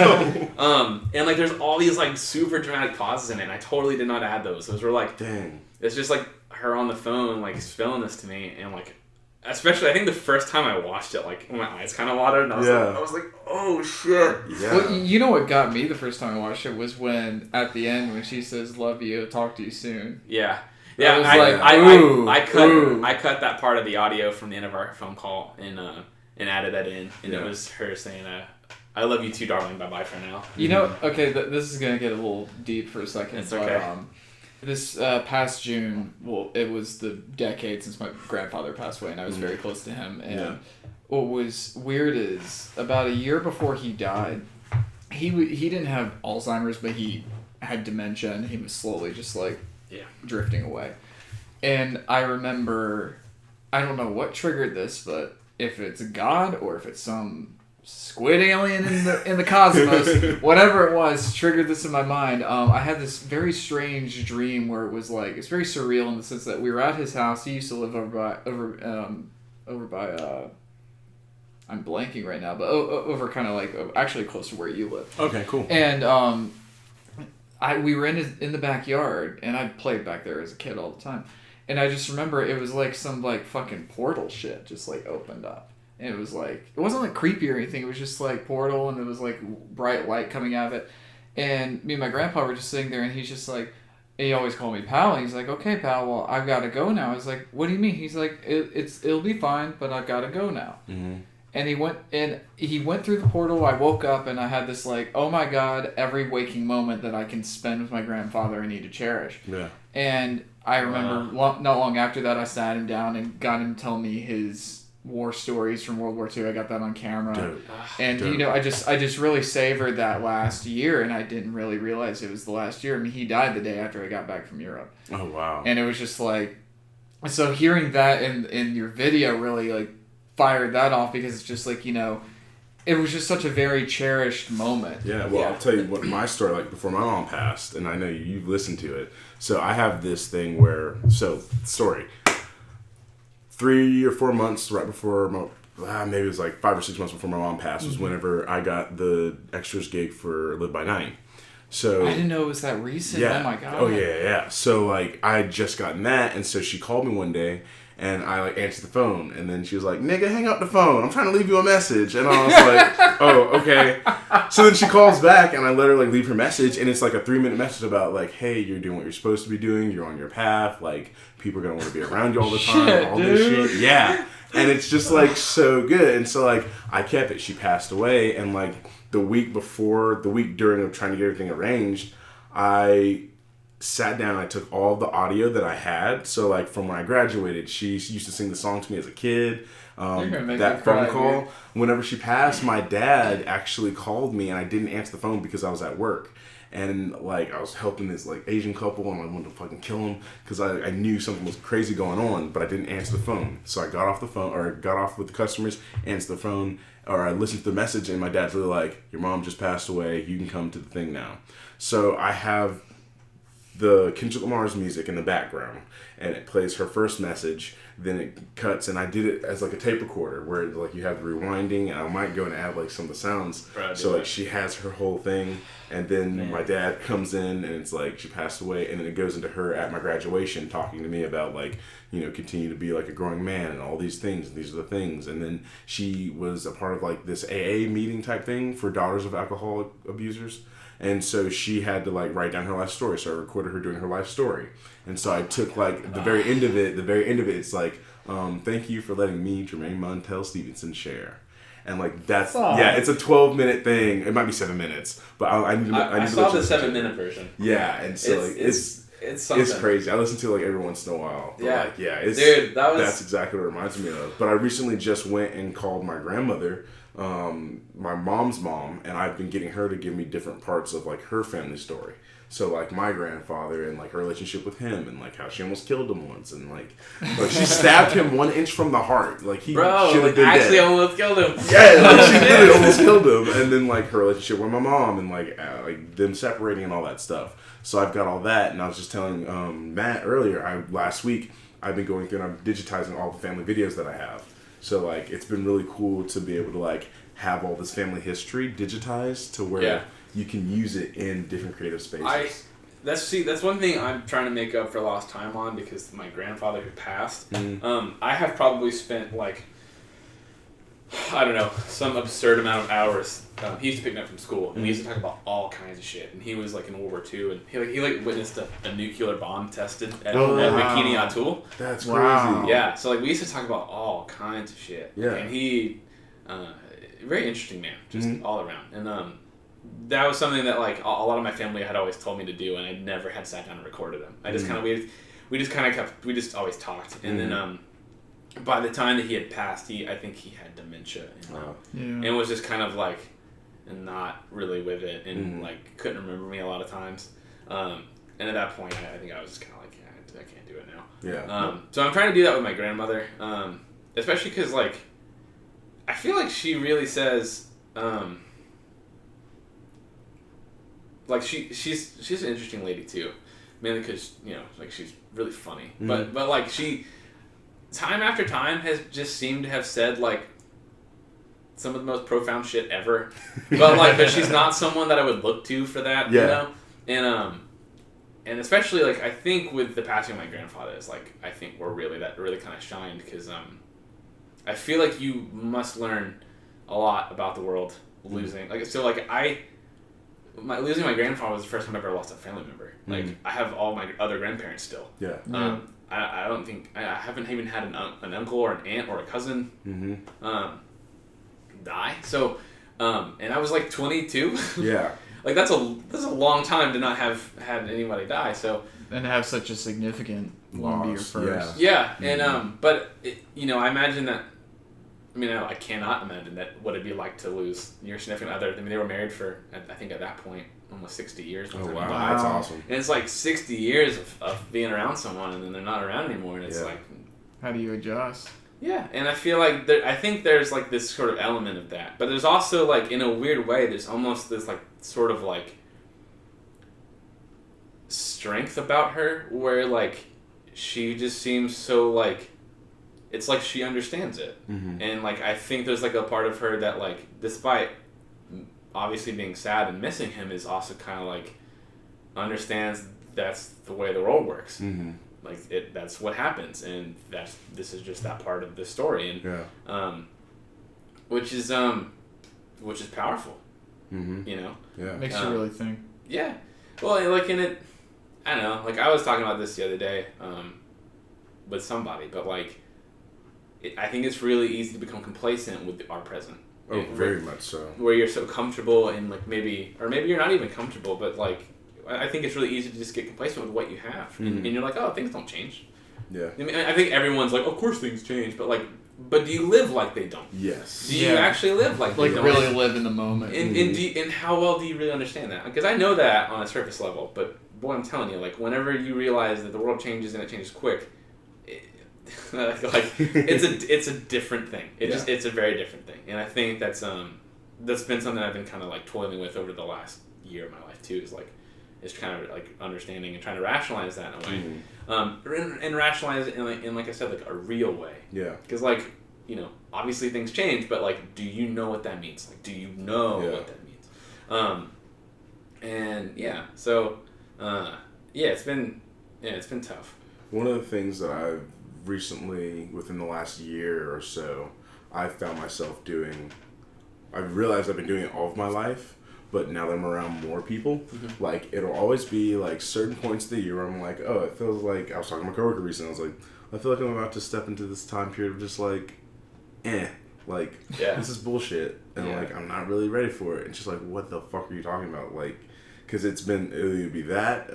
And like there's all these like super dramatic pauses in it, and I totally did not add those. Those were like, dang. It's just like her on the phone like spilling this to me, and like especially I think the first time I watched it, like my eyes kind of watered, and I was like, oh shit. Yeah. Well, you know what got me the first time I watched it was when at the end when she says "Love you, talk to you soon." Yeah. Yeah, I cut that part of the audio from the end of our phone call and added that in, and it was her saying, "I love you too, darling. Bye bye for now." You know, okay, this is gonna get a little deep for a second. It's okay. This past June, well, it was the decade since my grandfather passed away, and I was very close to him. And what was weird is about a year before he died, he didn't have Alzheimer's, but he had dementia, and he was slowly just like drifting away. And I remember, I don't know what triggered this, but if it's God or if it's some squid alien in the cosmos, whatever it was, triggered this in my mind. I had this very strange dream where it was like, it's very surreal in the sense that we were at his house. He used to live over by I'm blanking right now, but over kind of like actually close to where you live. Okay, cool. And we were in the backyard, and I played back there as a kid all the time. And I just remember it was like some like fucking portal shit just like opened up. And it was like, it wasn't like creepy or anything. It was just like portal, and it was like bright light coming out of it. And me and my grandpa were just sitting there, and he's just like, he always called me pal. And he's like, okay, pal, well, I've got to go now. I was like, what do you mean? He's like, it'll be fine, but I've got to go now. Mm-hmm. And he went through the portal. I woke up, and I had this like, oh my God, every waking moment that I can spend with my grandfather, I need to cherish. Yeah. And I remember not long after that, I sat him down and got him to tell me his war stories from World War II. I got that on camera. Dope. And, Dope. you know, I just really savored that last year, and I didn't really realize it was the last year. I mean, he died the day after I got back from Europe. Oh, wow. And it was just like, so hearing that in your video really, like, fired that off, because it's just like, you know, it was just such a very cherished moment. Yeah, well, I'll tell you what my story, like, before my mom passed, and I know you've listened to it. So I have this thing where, story. 3 or 4 months right before maybe it was like 5 or 6 months before my mom passed was whenever I got the extras gig for Live by Night. So I didn't know it was that recent. Yeah. Oh my god. Oh yeah. So like I had just gotten that, and so she called me one day, and I like answered the phone, and then she was like, "Nigga, hang up the phone. I'm trying to leave you a message." And I was like, "Oh, okay." So then she calls back, and I let her like leave her message, and it's like a 3-minute message about like, "Hey, you're doing what you're supposed to be doing. You're on your path. Like people are gonna want to be around you all the time. All this shit." Yeah. And it's just like so good. And so like I kept it. She passed away, and like the week during of trying to get everything arranged, I sat down, I took all the audio that I had. So like from when I graduated, she used to sing the song to me as a kid. That phone call, dude. Whenever she passed, my dad actually called me, and I didn't answer the phone because I was at work. And like I was helping this like Asian couple, and I wanted to fucking kill him because I knew something was crazy going on, but I didn't answer the phone. So I got off with the customers, answered the phone, or I listened to the message, and my dad's really like, "Your mom just passed away. You can come to the thing now." So I have the Kendrick Lamar's music in the background, and it plays her first message, then it cuts, and I did it as like a tape recorder where like you have the rewinding, and I might go and add like some of the sounds. So like she has her whole thing, and then my dad comes in, and it's like she passed away, and then it goes into her at my graduation talking to me about like, you know, continue to be like a growing man and all these things, and these are the things. And then she was a part of like this AA meeting type thing for daughters of alcoholic abusers. And so she had to like write down her life story. So I recorded her doing her life story. And so I took like the very end of it, it's like, "Thank you for letting me, Jermaine Montel Stevenson, share." And like that's, it's a 12-minute thing. It might be 7 minutes, but I saw the 7-minute version. Yeah, and so it's something. It's crazy. I listen to it like every once in a while. But dude, that's exactly what it reminds me of. But I recently just went and called my grandmother, my mom's mom, and I've been getting her to give me different parts of like her family story. So like my grandfather and like her relationship with him, and like how she almost killed him once, and like she stabbed him 1 inch from the heart. Like he should have been actually dead. Almost killed him. Yeah, like she literally almost killed him. And then like her relationship with my mom, and like them separating and all that stuff. So I've got all that, and I was just telling Matt earlier. Last week I've been going through and I'm digitizing all the family videos that I have. So like it's been really cool to be able to like have all this family history digitized to where you can use it in different creative spaces. That's one thing I'm trying to make up for lost time on, because my grandfather who passed, I have probably spent like, I don't know, some absurd amount of hours. He used to pick me up from school, and we used to talk about all kinds of shit. And he was like in World War II, and he witnessed a nuclear bomb tested at Bikini Atoll. That's crazy. Yeah, so like we used to talk about all kinds of shit. Yeah, and he, very interesting man, just all around. And that was something that like a lot of my family had always told me to do, and I never had sat down and recorded them. I just kind of we just always talked, and then by the time that he had passed, I think he had dementia, and was just kind of like not really with it, and like couldn't remember me a lot of times. And at that point, I think I was just kind of like, I can't do it now. Yeah. So I'm trying to do that with my grandmother, especially because like I feel like she really says. Like she's an interesting lady too, mainly because like she's really funny. But like she, time after time, has just seemed to have said like some of the most profound shit ever. But she's not someone that I would look to for that. Yeah. And especially like I think with the passing of my grandfather, is like I think that really kind of shined, because I feel like you must learn a lot about the world losing losing my grandfather was the first time I ever lost a family member. Like I have all my other grandparents still. Yeah. I don't think I haven't even had an uncle or an aunt or a cousin die. So and I was like 22. Yeah. Like that's a long time to not have had anybody die. So and have such a significant one be your first. Yeah. And but I imagine that I mean, I cannot imagine what it'd be like to lose your significant other. I mean, they were married for, I think at that point, almost 60 years. Oh, wow. That's awesome. And it's like 60 years of being around someone, and then they're not around anymore, and it's like... How do you adjust? Yeah, and I feel like I think there's like this sort of element of that, but there's also like in a weird way there's almost this like sort of like strength about her where like she just seems so like it's like she understands it, and like I think there's like a part of her that like despite obviously being sad and missing him is also kind of like understands that's the way the world works. Like that's what happens, and this is just that part of the story, and which is powerful, you know. Yeah, makes you really think. Yeah, well, like in it, I don't know. Like I was talking about this the other day, with somebody, but like, I think it's really easy to become complacent with our present. Oh, very much so. Where you're so comfortable and like maybe you're not even comfortable, but like. I think it's really easy to just get complacent with what you have, and you're like, oh, things don't change. Yeah. I mean, I think everyone's like, of course things change, but do you live like they don't? Yes. Do you actually live like they don't? Like really live in the moment. And how well do you really understand that? Because I know that on a surface level, but boy, I'm telling you, like whenever you realize that the world changes and it changes quick, it's a different thing. It's a very different thing, and I think that's been something I've been kind of like toiling with over the last year of my life too. Is kind of like understanding and trying to rationalize that in a way, and rationalize it in like I said, like a real way. Yeah. Because like obviously things change, but like, do you know what that means? Like, do you know what that means? And yeah, so it's been tough. One of the things that I've recently, within the last year or so, I've found myself doing. I've realized I've been doing it all of my life. But now that I'm around more people, like, it'll always be, like, certain points of the year where I'm like, oh, it feels like... I was talking to my coworker recently. I was like, I feel like I'm about to step into this time period of just, like, this is bullshit. And, like, I'm not really ready for it. And just like, what the fuck are you talking about? Like, because it'll either be that,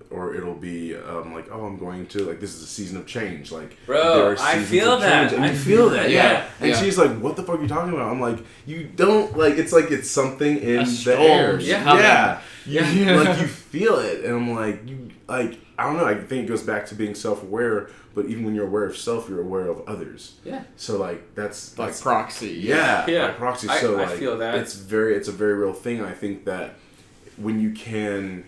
or it'll be, like, oh, I'm going to, like, this is a season of change. Like, bro, I feel that. And you feel that, yeah. And yeah. she's like, what the fuck are you talking about? I'm like, you don't, like it's something in the air. Yeah. Like, you feel it. And I'm like, I don't know, I think it goes back to being self-aware, but even when you're aware of self, you're aware of others. Yeah. So, like, that's... Like proxy. Yeah. Like proxy. So, I feel that. It's a very real thing. I think that when you can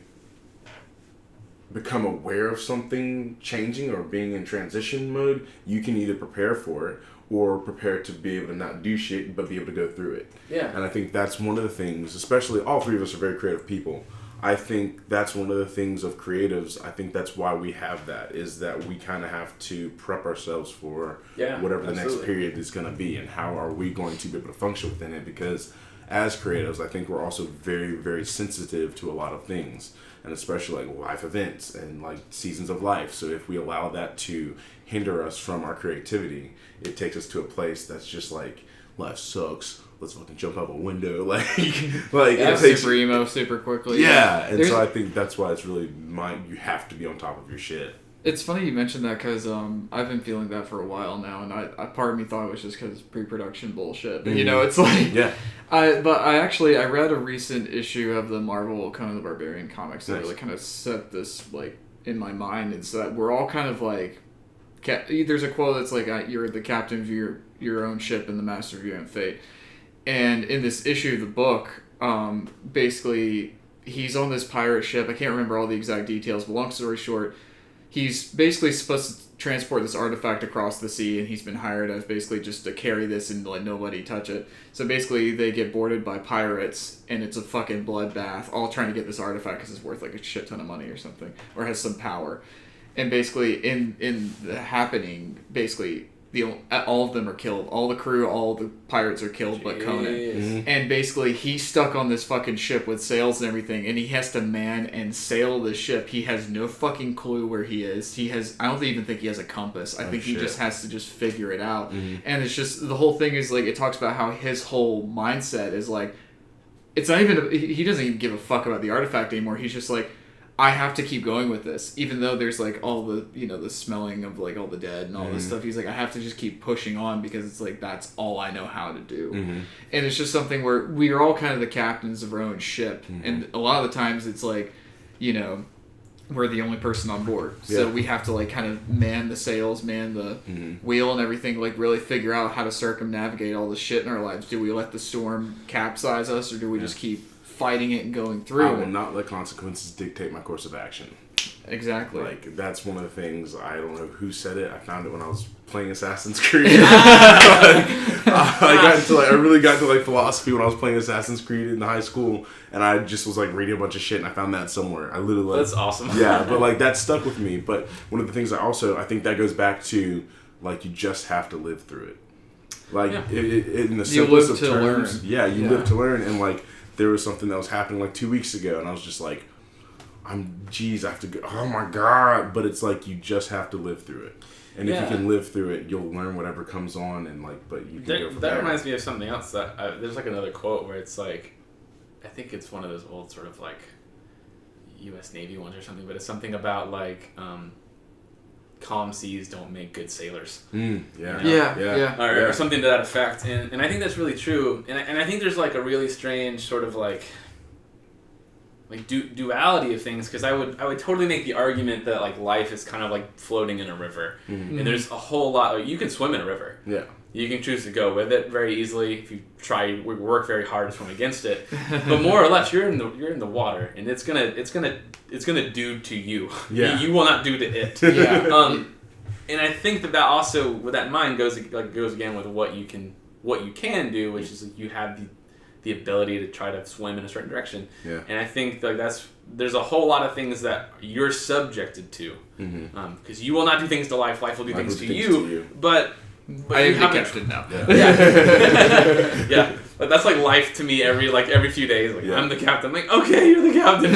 become aware of something changing or being in transition mode, you can either prepare for it or prepare to be able to not do shit, but be able to go through it. Yeah. And I think that's one of the things, especially all three of us are very creative people. I think that's one of the things of creatives. I think that's why we have that, is that we kind of have to prep ourselves for whatever the next period is going to be, and how are we going to be able to function within it, because as creatives, I think we're also very, very sensitive to a lot of things, and especially like life events and like seasons of life. So if we allow that to hinder us from our creativity, it takes us to a place that's just like, life sucks. Let's fucking jump out a window. Like it takes super emo super quickly. Yeah, and so I think that's why it's really you have to be on top of your shit. It's funny you mentioned that because I've been feeling that for a while now, and I part of me thought it was just because pre-production bullshit. But it's like I read a recent issue of the Marvel Conan the Barbarian comics that really kind of set this like in my mind, and so that we're all kind of like there's a quote that's like you're the captain of your own ship and the master of your own fate. And in this issue of the book, basically he's on this pirate ship. I can't remember all the exact details, but long story short, he's basically supposed to transport this artifact across the sea, and he's been hired as basically just to carry this and let nobody touch it. So basically they get boarded by pirates, and it's a fucking bloodbath, all trying to get this artifact because it's worth like a shit ton of money or something, or has some power. And basically in the happening, basically all of them are killed. All the crew, all the pirates are killed but Conan. Mm-hmm. And basically he's stuck on this fucking ship with sails and everything, and he has to man and sail the ship. He has no fucking clue where he is. I don't even think he has a compass. I think he just has to just figure it out. Mm-hmm. And it's just, the whole thing is like, it talks about how his whole mindset is like, it's not even, he doesn't even give a fuck about the artifact anymore. He's just like, I have to keep going with this, even though there's like all the, you know, the smelling of like all the dead and all this stuff. He's like, I have to just keep pushing on because it's like, that's all I know how to do. And it's just something where we are all kind of the captains of our own ship. And a lot of the times it's like, you know, we're the only person on board. So we have to like kind of man the sails, man the wheel and everything, like really figure out how to circumnavigate all the shit in our lives. Do we let the storm capsize us, or do we just keep fighting it and going through I will not let consequences dictate my course of action. Exactly. Like, that's one of the things, I don't know who said it. I found it when I was playing Assassin's Creed. I really got into like philosophy when I was playing Assassin's Creed in high school, and I just was like reading a bunch of shit, and I found that somewhere. I literally like, that's awesome. Yeah, but like that stuck with me. But one of the things I think that goes back to like, you just have to live through it. Like in the simplest of terms, you live to learn. And like, there was something that was happening like 2 weeks ago, and I was just like, I have to go, oh my God. But it's like, you just have to live through it. And if you can live through it, you'll learn whatever comes on, and like, but you can go from there. That reminds me of something else that there's like another quote where it's like, I think it's one of those old sort of like U.S. Navy ones or something, but it's something about like, calm seas don't make good sailers. Or something to that effect. And I think that's really true. And I think there's like a really strange sort of like duality of things, because I would totally make the argument that like life is kind of like floating in a river, and there's a whole lot. Like, you can swim in a river. Yeah. You can choose to go with it very easily if you work very hard to swim against it. But more or less, you're in the water, and it's gonna do to you. Yeah. You will not do to it. Yeah. And I think that also, with that in mind, goes again with what you can do, which is like, you have the ability to try to swim in a certain direction. Yeah. And I think like there's a whole lot of things that you're subjected to, because you will not do things to life. Life will do things to you. But I am the captain now. Yeah. But that's like life to me every few days. Like, I'm the captain. I'm like, okay, you're the captain.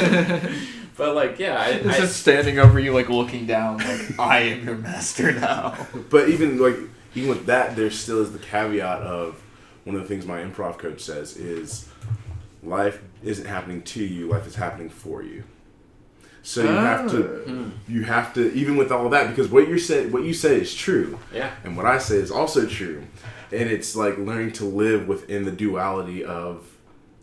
But like, it's just standing over you, like looking down, like, I am your master now. But even with that, there still is the caveat of, one of the things my improv coach says is, life isn't happening to you, life is happening for you. So you have to, even with all of that, because what you say is true. Yeah. And what I say is also true. And it's like learning to live within the duality of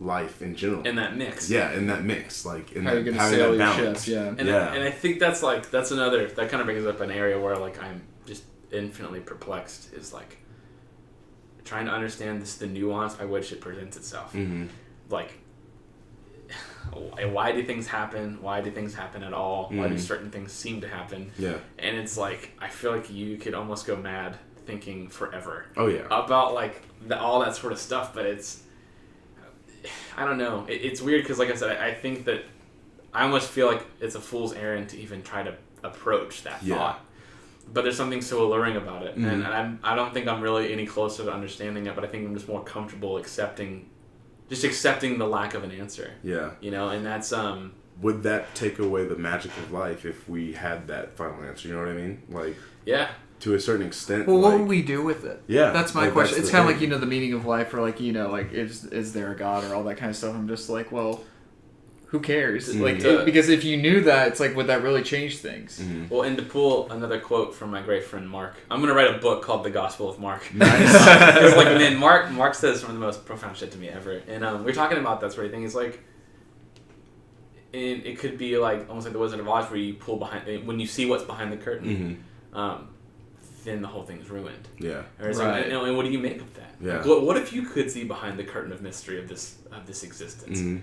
life in general. In that mix. Yeah, in that mix. Like, in how you're gonna sail your ship, And I think that's another, that kind of brings up an area where like I'm just infinitely perplexed, is like trying to understand the nuance by which it presents itself. Like, why do things happen? Why do things happen at all? Why do certain things seem to happen? Yeah. And it's like, I feel like you could almost go mad thinking forever. Oh yeah. About like all that sort of stuff, but it's, I don't know. It's weird because, like I said, I think that I almost feel like it's a fool's errand to even try to approach that thought. But there's something so alluring about it, and I don't think I'm really any closer to understanding it. But I think I'm just more comfortable accepting the lack of an answer. Yeah. You know, and that's Would that take away the magic of life if we had that final answer? You know what I mean? Like. Yeah. To a certain extent. Well, what would we do with it? Yeah. That's my question. It's kind of like, you know, the meaning of life, or like, you know, like, is there a God, or all that kind of stuff. I'm just like, well, who cares? Like, because if you knew that, it's like, would that really change things? Well, and to pull another quote from my great friend Mark, I'm gonna write a book called The Gospel of Mark. Nice. It's like, man, Mark says some of the most profound shit to me ever, and we're talking about that sort of thing. It's like, and it could be like almost like the Wizard of Oz, where you pull behind, when you see what's behind the curtain, then the whole thing's ruined. Yeah. Right. Like, you know, and what do you make of that? Yeah. Like, what if you could see behind the curtain of mystery of this existence?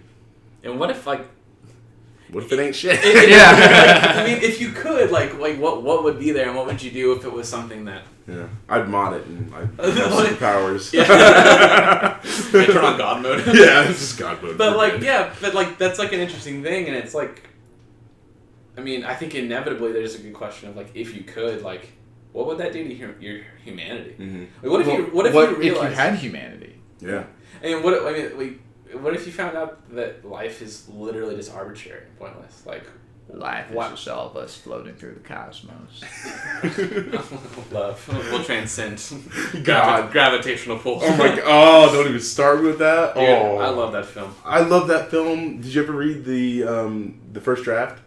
And what if what if it ain't shit? I mean, if you could, like what would be there, and what would you do if it was something that? Yeah, I'd mod it, and I'd have superpowers. Turn on God mode. Yeah, it's just God mode. But that's like an interesting thing, and it's like, I mean, I think inevitably there's a good question of like, if you could, like, what would that do to your humanity? Like, what if you realized, if you had humanity? Yeah. And what if you found out that life is literally just arbitrary and pointless? Like, life is just all of us floating through the cosmos. Love will transcend gravitational pull. Oh my god! Oh, don't even start with that. Dude, I love that film. I love that film. Did you ever read the first draft?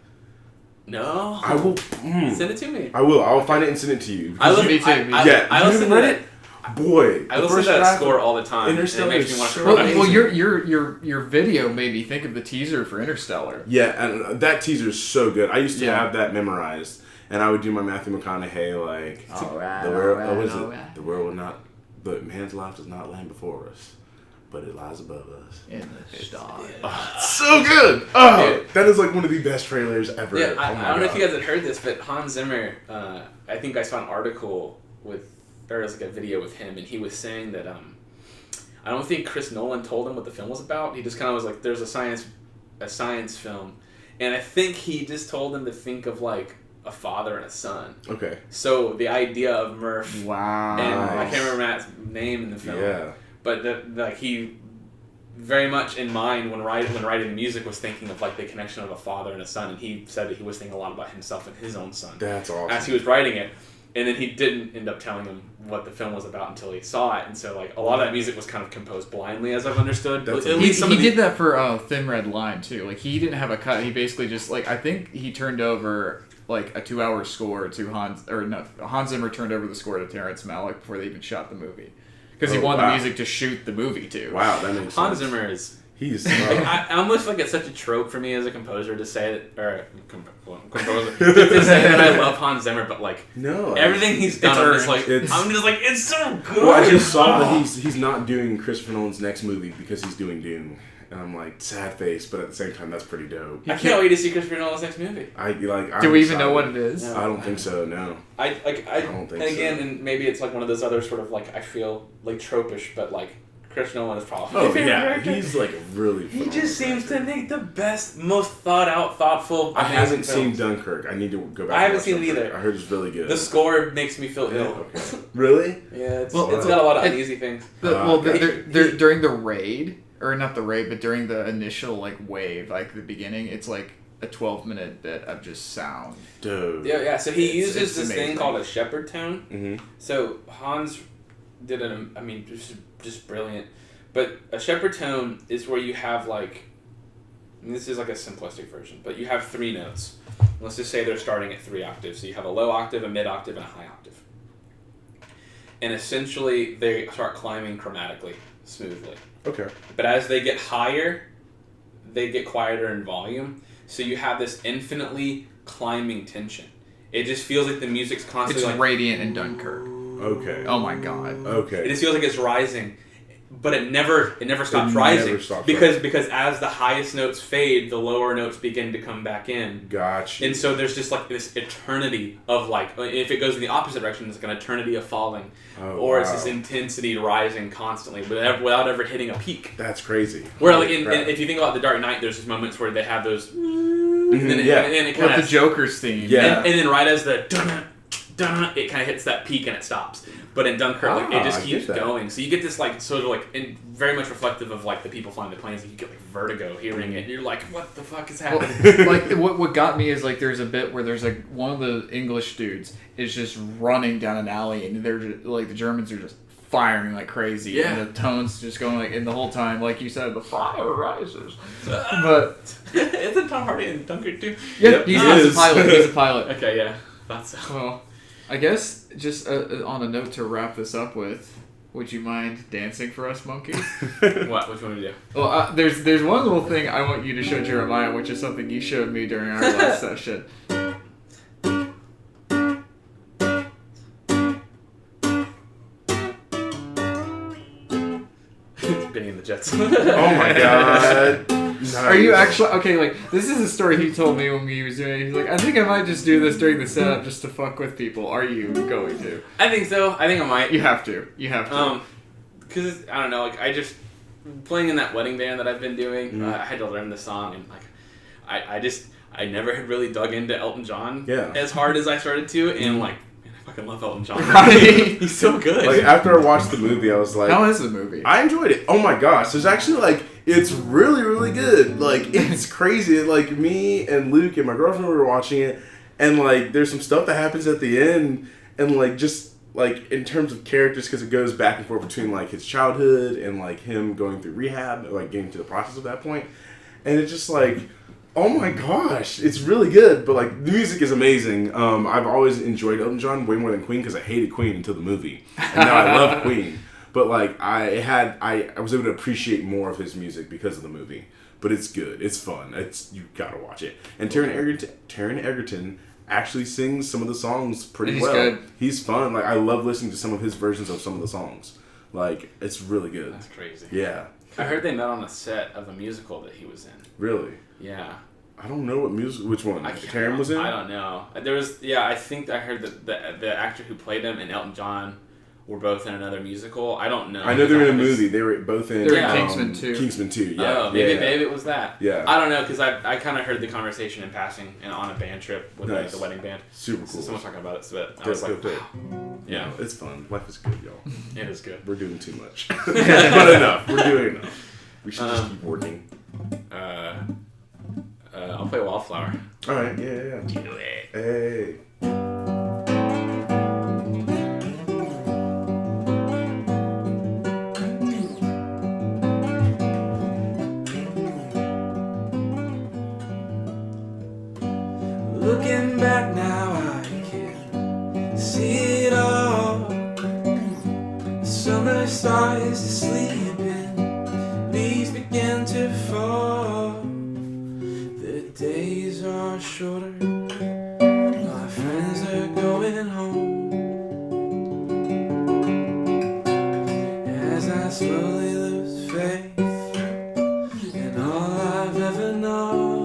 No. I will. Send it to me. I will. I will find it and send it to you. I listen. Me too. I listen to it. Boy, I listen to that score all the time. Interstellar it makes me want to Well, cry. your video made me think of the teaser for Interstellar. Yeah, and that teaser is so good. I used to have that memorized, and I would do my Matthew McConaughey like the world will not, but man's life does not land before us, but it lies above us. In the stars. Oh, it's so good. Oh, that is like one of the best trailers ever. Yeah, I don't know if God. you guys had heard this, but Hans Zimmer, I think I saw an article or it was like a video with him, and he was saying that I don't think Chris Nolan told him what the film was about. He just kind of was like, "There's a science film," and I think he just told him to think of like a father and a son. Okay. So the idea of Murph. Wow. And I can't remember Matt's name in the film. Yeah. But he very much in mind when writing the music was thinking of like the connection of a father and a son, and he said that he was thinking a lot about himself and his own son. That's awesome. As he was writing it. And then he didn't end up telling him what the film was about until he saw it, and so like a lot of that music was kind of composed blindly, as I've understood. He did that for Thin Red Line too. Like he didn't have a cut. He basically just like I think he turned over like a 2-hour score to Hans Zimmer turned over the score to Terrence Malick before they even shot the movie because he wanted the music to shoot the movie too. Wow, that makes Hans sense. Zimmer is. He's I almost like it's such a trope for me as a composer to say that, or composer to say that I love Hans Zimmer, but like everything he's done, I'm just like it's so good. Well, I just saw that he's not doing Christopher Nolan's next movie because he's doing Dune, and I'm like sad face, but at the same time that's pretty dope. I can't wait to see Christopher Nolan's next movie. Do we even know what it is? I don't think so. No. I don't think and again, so. and maybe it's like one of those other sort of like I feel like tropish, but like. Chris Nolan is probably my favorite character. He's like really. He just seems to make the best, most thought out, thoughtful. I haven't seen Dunkirk. I need to go back. I haven't seen it either. I heard it's really good. The score makes me feel ill. Okay. Really? Yeah, it's got a lot of uneasy things. During the raid, or not the raid, but during the initial like wave, like the beginning, it's like a 12-minute bit of just sound. Dude. Yeah. So he uses this amazing thing called a shepherd tone. Mm-hmm. So Hans did just brilliant. But a shepherd tone is where you have like, and this is like a simplistic version, but you have 3 notes. Let's just say they're starting at 3 octaves. So you have a low octave, a mid octave, and a high octave. And essentially they start climbing chromatically, smoothly. Okay. But as they get higher, they get quieter in volume. So you have this infinitely climbing tension. It just feels like the music's constantly It's radiant in Dunkirk. Okay. Oh my god. Okay. It just feels like it's rising, but it never stops rising because as the highest notes fade, the lower notes begin to come back in. Gotcha. And so there's just like this eternity of like, if it goes in the opposite direction, it's like an eternity of falling, it's this intensity rising constantly without ever hitting a peak. That's crazy. Where like if you think about The Dark Knight, there's just moments where they have those, and then it kind of the Joker's theme. Yeah. And then right as the dun, it kind of hits that peak and it stops. But in Dunkirk, it just keeps going. So you get this like sort of like very much reflective of like the people flying the planes. You get like vertigo hearing it. You're like, what the fuck is happening? Like what got me is like there's a bit where there's like one of the English dudes is just running down an alley and they're just, like the Germans are just firing like crazy. Yeah. And the tone's just going like, and the whole time, like you said, the fire rises. But isn't Tom Hardy in Dunkirk too? Yeah, he's a pilot. He's a pilot. Okay, yeah, thought so. Well, I guess just on a note to wrap this up with, would you mind dancing for us, Monkey? What? Which one do you do? Well, there's one little thing I want you to show Jeremiah, which is something you showed me during our last session. Benny and the Jets. Oh my god. Nice. Are you actually okay? Like, this is a story he told me when he was doing it. He's like, I think I might just do this during the setup just to fuck with people. Are you going to? I think so. I think I might. You have to. You have to. Because I don't know. Like, I just playing in that wedding band that I've been doing. I had to learn the song, and like, I never had really dug into Elton John as hard as I started to, and like. I fucking love Elton John. He's so good. Like, after I watched the movie, I was like... How is the movie? I enjoyed it. Oh my gosh. There's actually, like... It's really, really good. Like, it's crazy. Like, me and Luke and my girlfriend were watching it, and, like, there's some stuff that happens at the end, and, like, just, like, in terms of characters, because it goes back and forth between, like, his childhood and, like, him going through rehab, like, getting to the process of that point. And it's just, like... Oh my gosh, it's really good, but like the music is amazing. I've always enjoyed Elton John way more than Queen because I hated Queen until the movie, and now I love Queen. But like I was able to appreciate more of his music because of the movie. But it's good, it's fun, you gotta watch it. And Taron Egerton actually sings some of the songs pretty well. Good. He's fun. Like I love listening to some of his versions of some of the songs. Like it's really good. That's crazy. Yeah. I heard they met on a set of a musical that he was in. Really? Yeah. I don't know which one Taron was in. I don't know. There was I think I heard that the actor who played him and Elton John were both in another musical. I don't know. I know they're in a movie. They were both in Kingsman 2. Kingsman 2, yeah. Oh, maybe it was that. Yeah. I don't know, because I kind of heard the conversation in passing on a band trip with like, the wedding band. Super cool. Someone talking about it, so I was like, wow. Yeah. No, it's fun. Life is good, y'all. It is good. We're doing too much. But enough. We're doing enough. We should just keep working. I'll play Wallflower. Alright, yeah. Do it. Hey. Looking back now, I can see it all. The summer starts to sleep and leaves begin to fall. The days are shorter, my friends are going home. As I slowly lose faith in all I've ever known.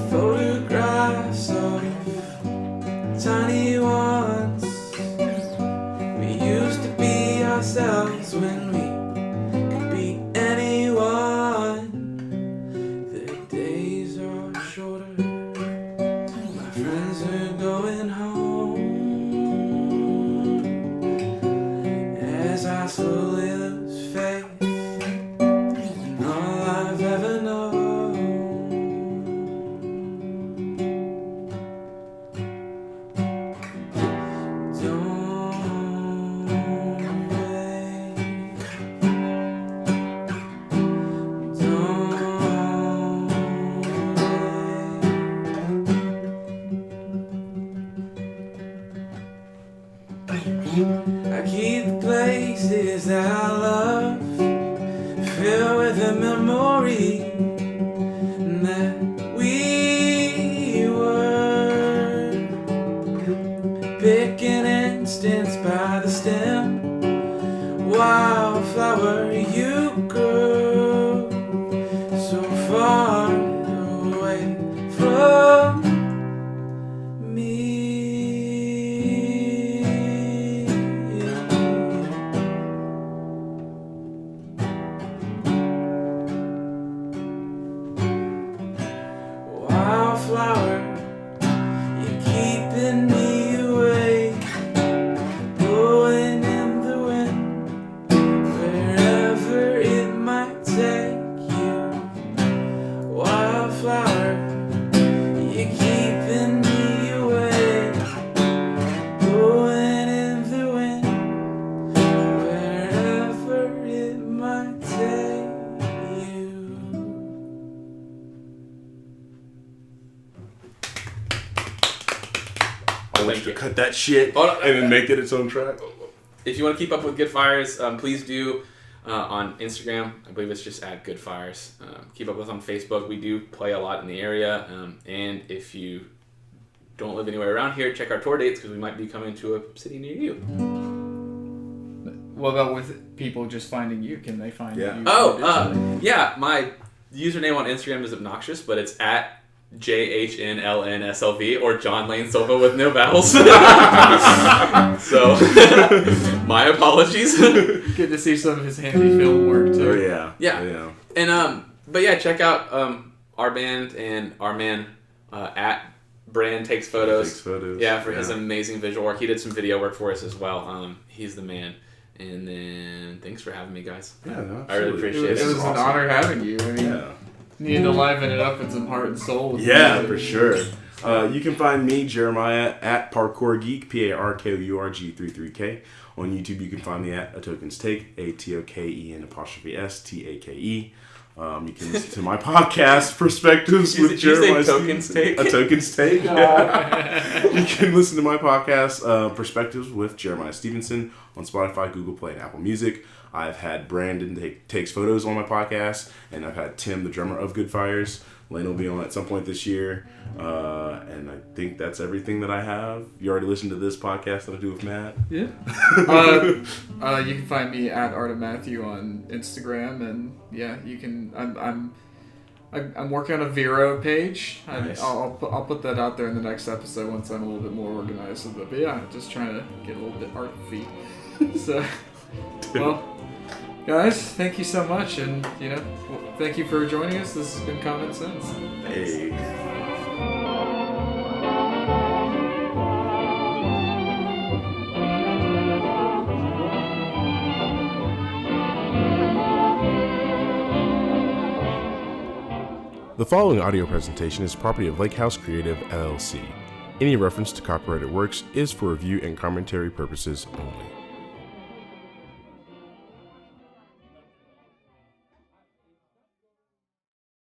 Photographs of tiny ones. We used to be ourselves when we could be anyone. The days are shorter. My friends are going home. As I slowly lose faith in all I've ever known. I keep the places that I love filled with a memory that we were picking instants by the stem. Wildflower, you grew so far away from me. Wildflower, you're keeping me awake, blowing in the wind, wherever it might take you. Wildflower, you're keeping me awake, blowing in the wind, wherever it might take you. I want you to cut that shit and then make it its own track. If you want to keep up with Goodfires, please do on Instagram. I believe it's just at Goodfires. Keep up with us on Facebook. We do play a lot in the area. And if you don't live anywhere around here, check our tour dates because we might be coming to a city near you. What about with people just finding you? Can they find you? Yeah. My username on Instagram is obnoxious, but it's at JHNLNSLV or John Lane Silva with no vowels. So, my apologies. Good to see some of his handy film work too. Oh yeah. Yeah. And but yeah, check out our band and our man at Brand Takes Photos. Yeah, for his amazing visual work. He did some video work for us as well. He's the man. And then thanks for having me, guys. Yeah, no, I really appreciate it. It was an honor having you. I mean, need to liven it up in some heart and soul. For sure. You can find me, Jeremiah, at Parkour Geek, PARKOURG33K. On YouTube, you can find me at A Token's Take, ATOKEN''STAKE. You can listen to my podcast, Perspectives with Jeremiah Tokens Take? A Tokens Take. Yeah. You can listen to my podcast, Perspectives with Jeremiah Stevenson, on Spotify, Google Play, and Apple Music. I've had Brandon takes photos on my podcast, and I've had Tim, the drummer of Goodfires. Lane will be on at some point this year. And I think that's everything that I have. You already listened to this podcast that I do with Matt? Yeah. You can find me at Art of Matthew on Instagram, and yeah, you can. I'm working on a Vero page. Nice. I'll put that out there in the next episode once I'm a little bit more organized with it. But yeah, just trying to get a little bit artsy. So, well, guys, thank you so much, and thank you for joining us. This has been Common Sense. Hey. The following audio presentation is property of Lake House Creative, LLC. Any reference to copyrighted works is for review and commentary purposes only.